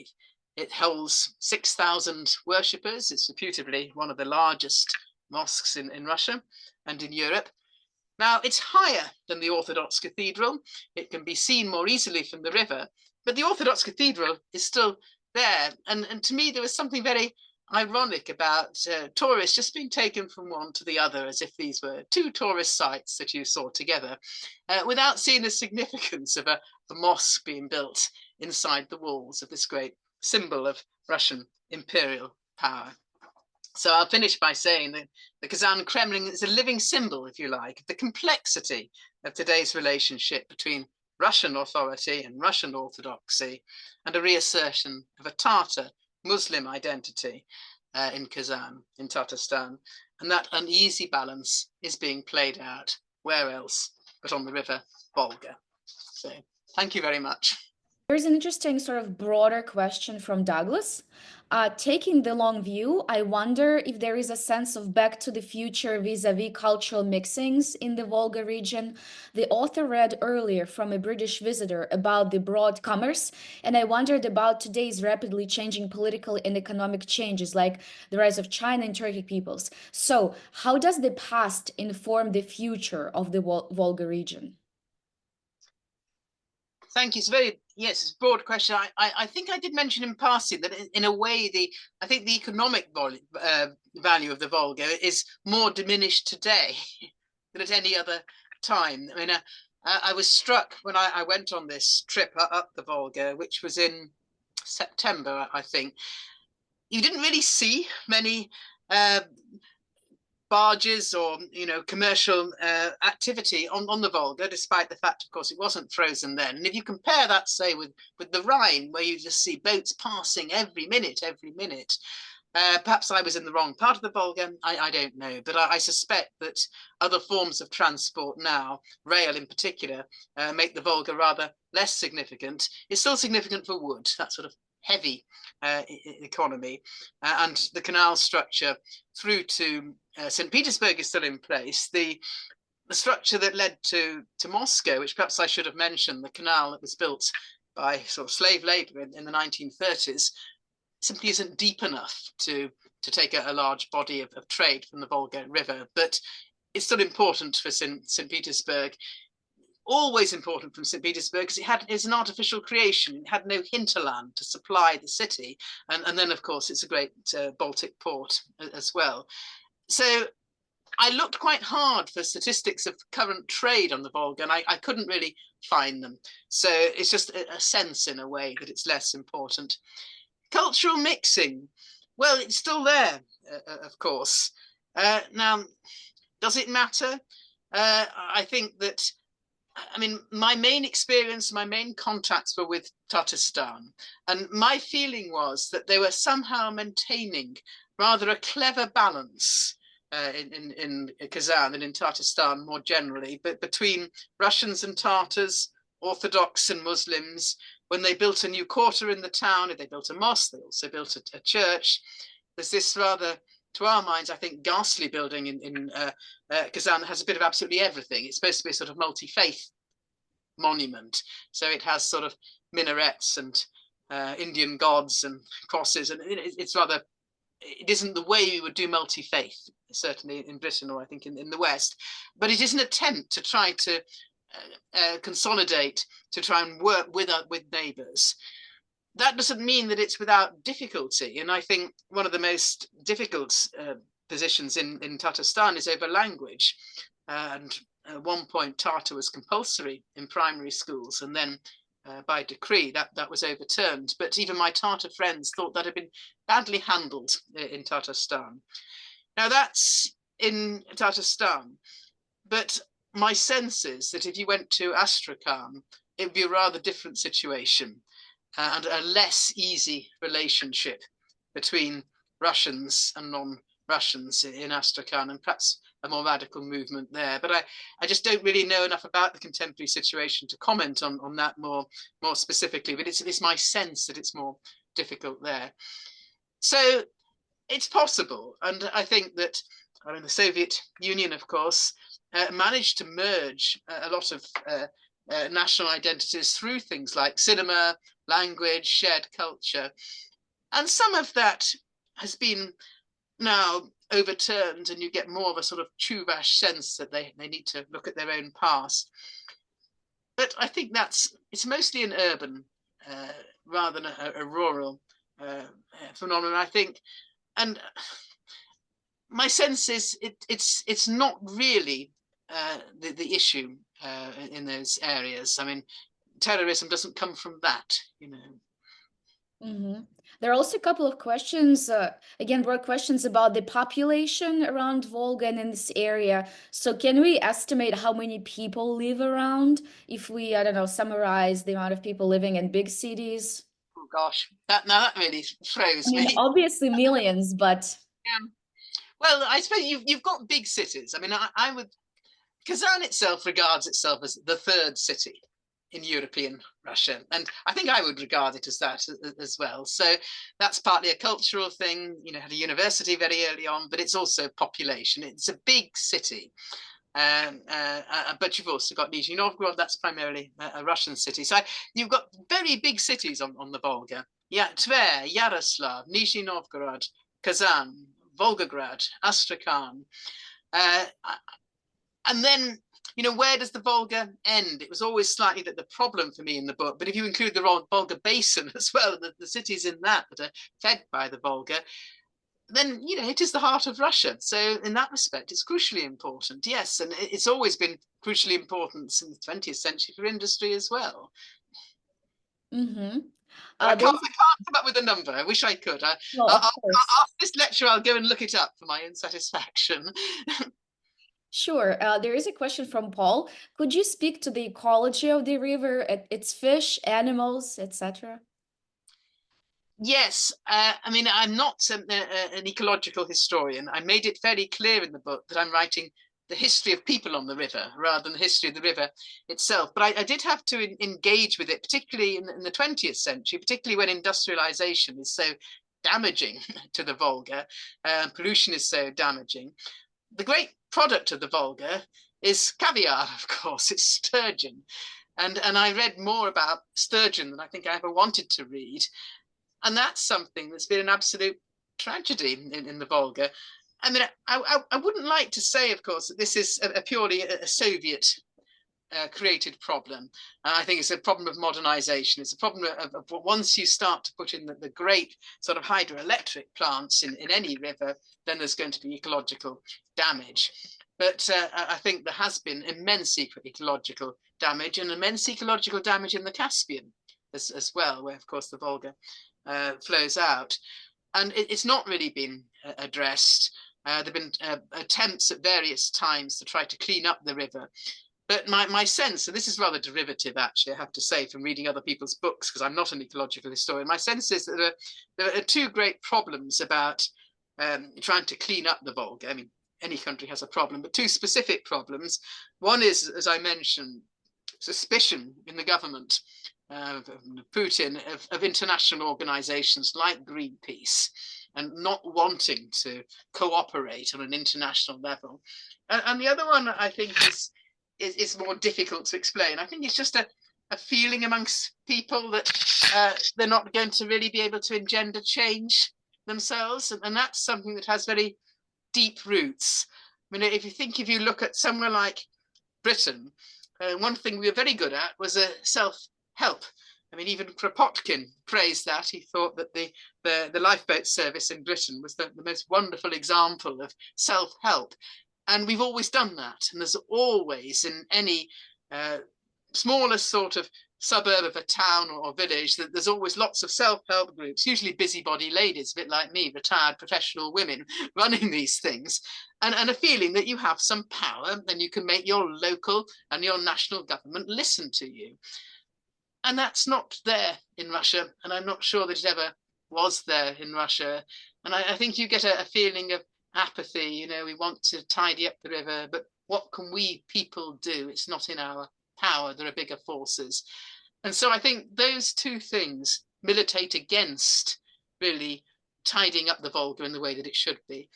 [SPEAKER 1] It holds 6,000 worshippers. It's reputably one of the largest mosques in Russia and in Europe. Now, it's higher than the Orthodox cathedral. It can be seen more easily from the river, but the Orthodox cathedral is still there. And to me, there was something very ironic about tourists just being taken from one to the other as if these were two tourist sites that you saw together, without seeing the significance of a mosque being built inside the walls of this great symbol of Russian imperial power. So I'll finish by saying that the Kazan Kremlin is a living symbol, if you like, of the complexity of today's relationship between Russian authority and Russian orthodoxy, and a reassertion of a Tatar Muslim identity in Kazan, in Tatarstan. And that uneasy balance is being played out where else but on the river Volga. So thank you very much.
[SPEAKER 2] There's an interesting sort of broader question from Douglas. Taking the long view, I wonder if there is a sense of back to the future vis-a-vis cultural mixings in the Volga region. The author read earlier from a British visitor about the broad commerce, and I wondered about today's rapidly changing political and economic changes, like the rise of China and Turkic peoples. So, how does the past inform the future of the Volga region?
[SPEAKER 1] Thank you. It's very, yes, it's a broad question. I think I did mention in passing that in a way, I think the economic value of the Volga is more diminished today than at any other time. I mean, I was struck when I went on this trip up the Volga, which was in September, I think. You didn't really see many barges or commercial activity on the Volga, despite the fact, of course, it wasn't frozen then. And if you compare that, say, with the Rhine, where you just see boats passing every minute, perhaps I was in the wrong part of the Volga, I don't know, but I suspect that other forms of transport now, rail in particular, make the Volga rather less significant. It's still significant for wood, that sort of heavy economy, and the canal structure through to St. Petersburg is still in place. The structure that led to Moscow, which perhaps I should have mentioned, the canal that was built by sort of slave labor in the 1930s, simply isn't deep enough to take a large body of trade from the Volga River. But it's still important for St. Petersburg. Always important from St. Petersburg because it's an artificial creation. It had no hinterland to supply the city. And then, of course, it's a great Baltic port as well. So I looked quite hard for statistics of current trade on the Volga, and I couldn't really find them. So it's just a sense, in a way, that it's less important. Cultural mixing, well, it's still there, of course. Now, does it matter? I think that, I mean, my main experience, my main contacts were with Tatarstan. And my feeling was that they were somehow maintaining rather a clever balance in Kazan and in Tatarstan more generally, but between Russians and Tatars, Orthodox and Muslims. When they built a new quarter in the town, they built a mosque, they also built a church. There's this rather, to our minds, I think, ghastly building in Kazan that has a bit of absolutely everything. It's supposed to be a sort of multi-faith monument. So it has sort of minarets and Indian gods and crosses. And it's rather, it isn't the way we would do multi-faith, certainly in Britain or I think in the West. But it is an attempt to try to consolidate, to try and work with neighbours. That doesn't mean that it's without difficulty. And I think one of the most difficult positions in Tatarstan is over language. And at one point, Tatar was compulsory in primary schools, and then by decree that was overturned. But even my Tatar friends thought that had been badly handled in Tatarstan. Now that's in Tatarstan, but my sense is that if you went to Astrakhan, it would be a rather different situation and a less easy relationship between Russians and non-Russians in Astrakhan, and perhaps a more radical movement there. But I just don't really know enough about the contemporary situation to comment on that more specifically. But it's my sense that it's more difficult there. So it's possible. And I think that the Soviet Union, of course, managed to merge a lot of national identities through things like cinema, language, shared culture. And some of that has been now overturned, and you get more of a sort of Chuvash sense that they need to look at their own past. But I think it's mostly an urban rather than a rural phenomenon, I think. And my sense is it's not really the issue in those areas. I mean, terrorism doesn't come from that, you know.
[SPEAKER 2] Mm-hmm. There are also a couple of questions, again, broad questions about the population around Volga and in this area. So can we estimate how many people live around if we, I don't know, summarize the amount of people living in big cities?
[SPEAKER 1] Oh gosh, that really
[SPEAKER 2] I
[SPEAKER 1] froze
[SPEAKER 2] mean,
[SPEAKER 1] me.
[SPEAKER 2] obviously millions, but
[SPEAKER 1] Well, I suppose you've got big cities. I mean, I would Kazan itself regards itself as the third city in European Russia, and I think I would regard it as that as well. So that's partly a cultural thing. You know, had a university very early on, but it's also population. It's a big city. But you've also got Nizhny Novgorod, that's primarily a Russian city. So you've got very big cities on the Volga. Yeah, Tver, Yaroslav, Nizhny Novgorod, Kazan, Volgograd, Astrakhan. Uh, and then, you know, where does the Volga end? It was always slightly the problem for me in the book. But if you include the Volga Basin as well, the cities in that are fed by the Volga, then you know it is the heart of Russia. So in that respect, it's crucially important. Yes, and it's always been crucially important since the 20th century for industry as well.
[SPEAKER 2] mm-hmm.
[SPEAKER 1] But I can't,
[SPEAKER 2] There's,
[SPEAKER 1] I can't come up with a number. I wish I could.
[SPEAKER 2] well, of course.
[SPEAKER 1] After this lecture, I'll go and look it up for my own satisfaction.
[SPEAKER 2] Sure. There is a question from Paul. Could you speak to the ecology of the river, its fish, animals, etc.?
[SPEAKER 1] Yes, I mean, I'm not an ecological historian. I made it very clear in the book that I'm writing the history of people on the river rather than the history of the river itself. But I did have to engage with it, particularly in the 20th century, particularly when industrialization is so damaging to the Volga, pollution is so damaging. The great product of the Volga is caviar, of course, it's sturgeon. And I read more about sturgeon than I think I ever wanted to read. And that's something that's been an absolute tragedy in the Volga. I mean, I wouldn't like to say, of course, that this is a purely a Soviet created problem. I think it's a problem of modernization. It's a problem of once you start to put in the great sort of hydroelectric plants in any river, then there's going to be ecological damage. But I think there has been immense ecological damage and immense ecological damage in the Caspian as well, where, of course, the Volga flows out. And it's not really been addressed. There have been attempts at various times to try to clean up the river. But my sense, and this is rather derivative, actually, I have to say, from reading other people's books, because I'm not an ecological historian, my sense is that there are two great problems about trying to clean up the Volga. I mean, any country has a problem, but two specific problems. One is, as I mentioned, suspicion in the government Putin of international organizations like Greenpeace and not wanting to cooperate on an international level. And the other one I think is more difficult to explain. I think it's just a feeling amongst people that they're not going to really be able to engender change themselves. And that's something that has very deep roots. I mean, if you look at somewhere like Britain, one thing we were very good at was self-help. I mean, even Kropotkin praised that. He thought that the lifeboat service in Britain was the most wonderful example of self-help. And we've always done that. And there's always, in any smallest sort of suburb of a town or village, that there's always lots of self-help groups, usually busybody ladies, a bit like me, retired professional women running these things, and a feeling that you have some power and you can make your local and your national government listen to you. And that's not there in Russia, and I'm not sure that it ever was there in Russia. And I think you get a feeling of apathy. You know, we want to tidy up the river, but what can we people do? It's not in our power. There are bigger forces. And so I think those two things militate against really tidying up the Volga in the way that it should be.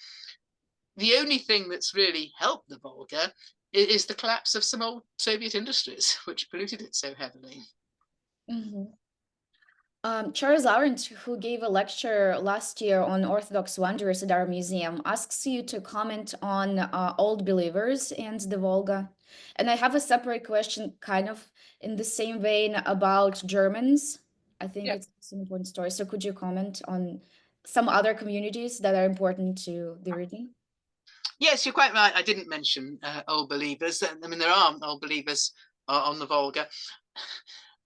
[SPEAKER 1] The only thing that's really helped the Volga is the collapse of some old Soviet industries, which polluted it so heavily.
[SPEAKER 2] Mm-hmm. Charles Arendt, who gave a lecture last year on Orthodox Wanderers at our museum, asks you to comment on Old Believers and the Volga. And I have a separate question, kind of in the same vein, about Germans. I think
[SPEAKER 1] Yeah.
[SPEAKER 2] it's an important story. So could you comment on some other communities that are important to the reading?
[SPEAKER 1] Yes, you're quite right. I didn't mention Old Believers. I mean, there are Old Believers on the Volga.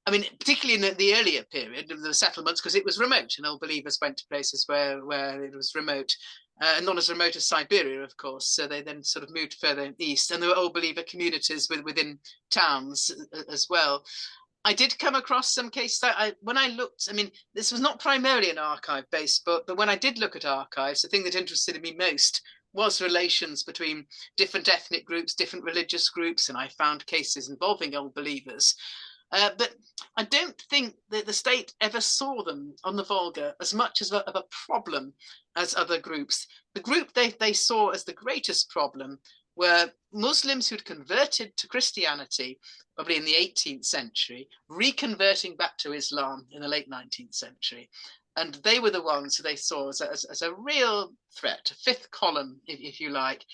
[SPEAKER 1] I mean, particularly in the earlier period of the settlements, because it was remote, and Old Believers went to places where it was remote, not as remote as Siberia, of course. So they then sort of moved further east, and there were Old Believer communities within towns as well. I did come across some cases. When I looked, I mean, this was not primarily an archive-based book, but when I did look at archives, the thing that interested me most was relations between different ethnic groups, different religious groups, and I found cases involving Old Believers. But I don't think that the state ever saw them on the Volga as much as of a problem as other groups. The group they saw as the greatest problem were Muslims who'd converted to Christianity, probably in the 18th century, reconverting back to Islam in the late 19th century. And they were the ones who they saw as a real threat, a fifth column, if you like,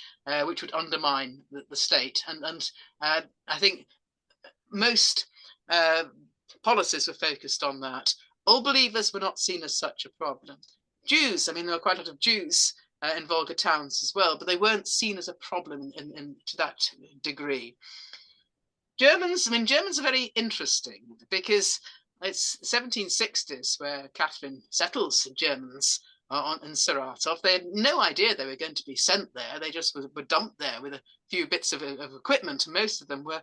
[SPEAKER 1] which would undermine the state. And I think most policies were focused on that. All believers were not seen as such a problem. Jews, I mean, there were quite a lot of Jews in Volga towns as well, but they weren't seen as a problem to that degree. Germans, I mean, Germans are very interesting because it's 1760s where Catherine settles Germans in Saratov. They had no idea they were going to be sent there. They just were dumped there with a few bits of equipment, and most of them were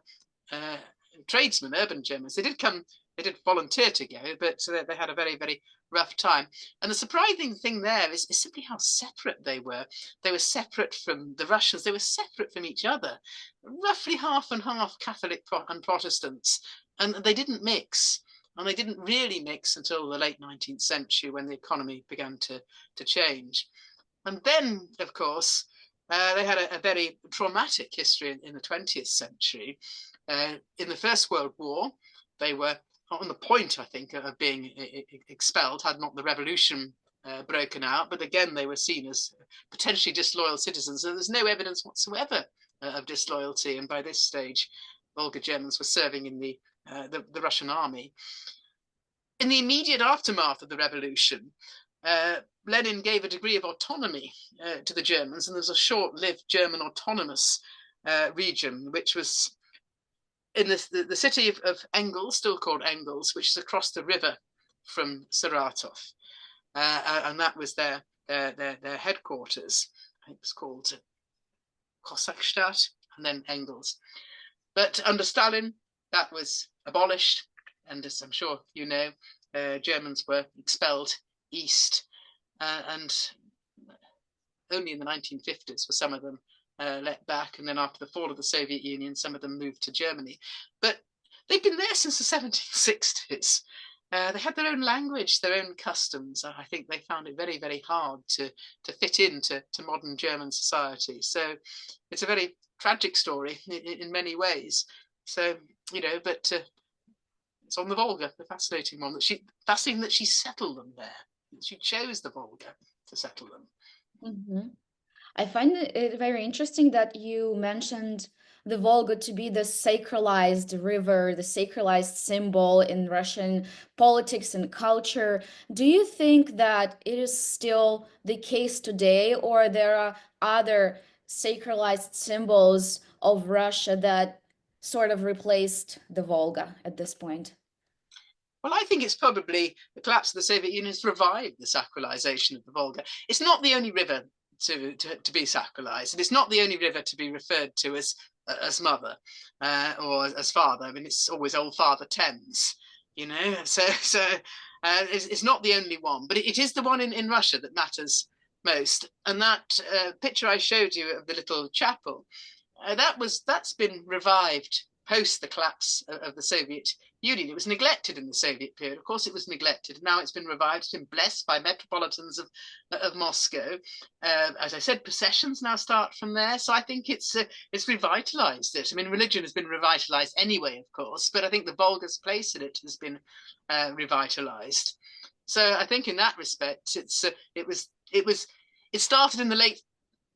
[SPEAKER 1] tradesmen, urban Germans. They did volunteer to go, but they had a very, very rough time. And the surprising thing there is simply how separate they were. They were separate from the Russians. They were separate from each other, roughly half and half Catholic and Protestants. And they didn't mix. And they didn't really mix until the late 19th century when the economy began to change. And then, of course, they had a very traumatic history in the 20th century. In the First World War, they were on the point, I think, of being expelled, had not the revolution broken out. But again, they were seen as potentially disloyal citizens. So there's no evidence whatsoever of disloyalty. And by this stage, Volga Germans were serving in the Russian army. In the immediate aftermath of the revolution, Lenin gave a degree of autonomy to the Germans, and there was a short-lived German autonomous region, which was in the city of Engels, still called Engels, which is across the river from Saratov, and that was their headquarters. It was called Kosakstadt and then Engels. But under Stalin, that was abolished, and as I'm sure you know, Germans were expelled east, and only in the 1950s were some of them let back, and then after the fall of the Soviet Union, some of them moved to Germany. But they've been there since the 1760s. They had their own language, their own customs. I think they found it very, very hard to fit into modern German society. So it's a very tragic story in many ways. So, you know, but it's on the Volga, the fascinating one. Fascinating that she settled them there. She chose the Volga to settle them.
[SPEAKER 2] Mhm. I find it very interesting that you mentioned the Volga to be the sacralized river, the sacralized symbol in Russian politics and culture. Do you think that it is still the case today, or there are other sacralized symbols of Russia that sort of replaced the Volga at this point?
[SPEAKER 1] Well, I think it's probably the collapse of the Soviet Union has revived the sacralization of the Volga. It's not the only river to be sacralized, and it's not the only river to be referred to as mother or as father. I mean, it's always old Father Thames, you know. So it's not the only one, but it is the one in Russia that matters most. And that picture I showed you of the little chapel, that's been revived post the collapse of the Soviet Union. It was neglected in the Soviet period. Of course, it was neglected. Now it's been revived. It's been blessed by metropolitans of Moscow. As I said, processions now start from there. So I think it's revitalized it. I mean, religion has been revitalized anyway, of course, but I think the Volga's place in it has been revitalized. So I think in that respect, it started in the late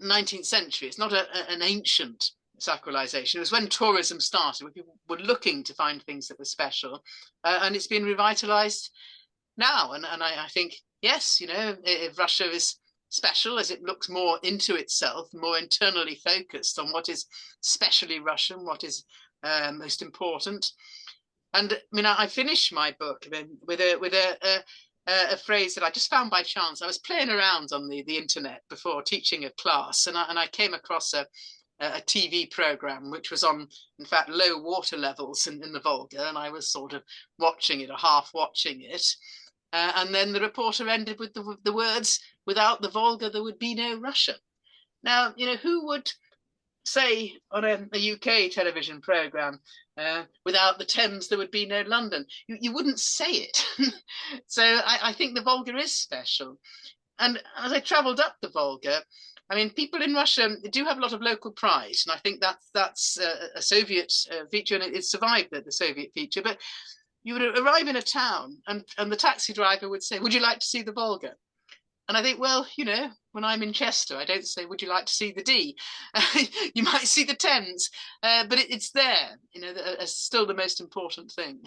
[SPEAKER 1] 19th century. It's not an ancient sacralization. It was when tourism started, when people were looking to find things that were special, and it's been revitalized now. And I think, yes, if Russia is special as it looks more into itself, more internally focused on what is specially Russian, what is most important. And I mean, I finish my book with a phrase that I just found by chance. I was playing around on the internet before teaching a class, and I came across a TV program which was on, in fact, low water levels in the Volga, and I was sort of watching it or half watching it. And then the reporter ended with the words, "Without the Volga, there would be no Russia." Now, who would say on a UK television program, without the Thames, there would be no London? You wouldn't say it. So I think the Volga is special. And as I travelled up the Volga, I mean, people in Russia do have a lot of local pride, and I think that's a Soviet feature, and it survived the Soviet feature. But you would arrive in a town, and the taxi driver would say, "Would you like to see the Volga?" And I think, well, when I'm in Chester, I don't say, "Would you like to see the D?" You might see the Thames, but it's there, as still the most important thing.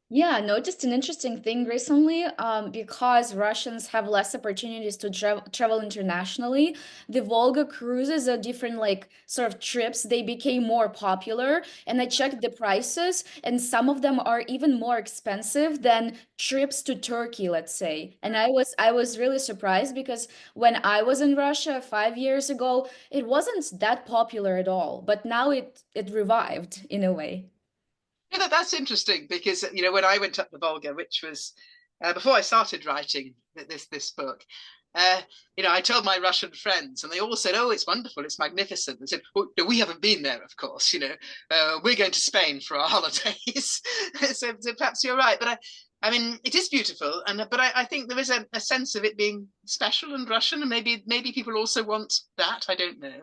[SPEAKER 2] Yeah, noticed an interesting thing recently. Because Russians have less opportunities to travel internationally, the Volga cruises are different, like sort of trips. They became more popular, and I checked the prices, and some of them are even more expensive than trips to Turkey, let's say. And I was really surprised because when I was in Russia 5 years ago, it wasn't that popular at all, but now it revived in a way.
[SPEAKER 1] Yeah, that's interesting because when I went up the Volga, which was before I started writing this book, uh, I told my Russian friends, and they all said, "Oh, it's wonderful, it's magnificent." They said, "Well, no, we haven't been there, of course. We're going to Spain for our holidays." So perhaps you're right, but I mean, it is beautiful, but I think there is a sense of it being special and Russian, and maybe people also want that. I don't know.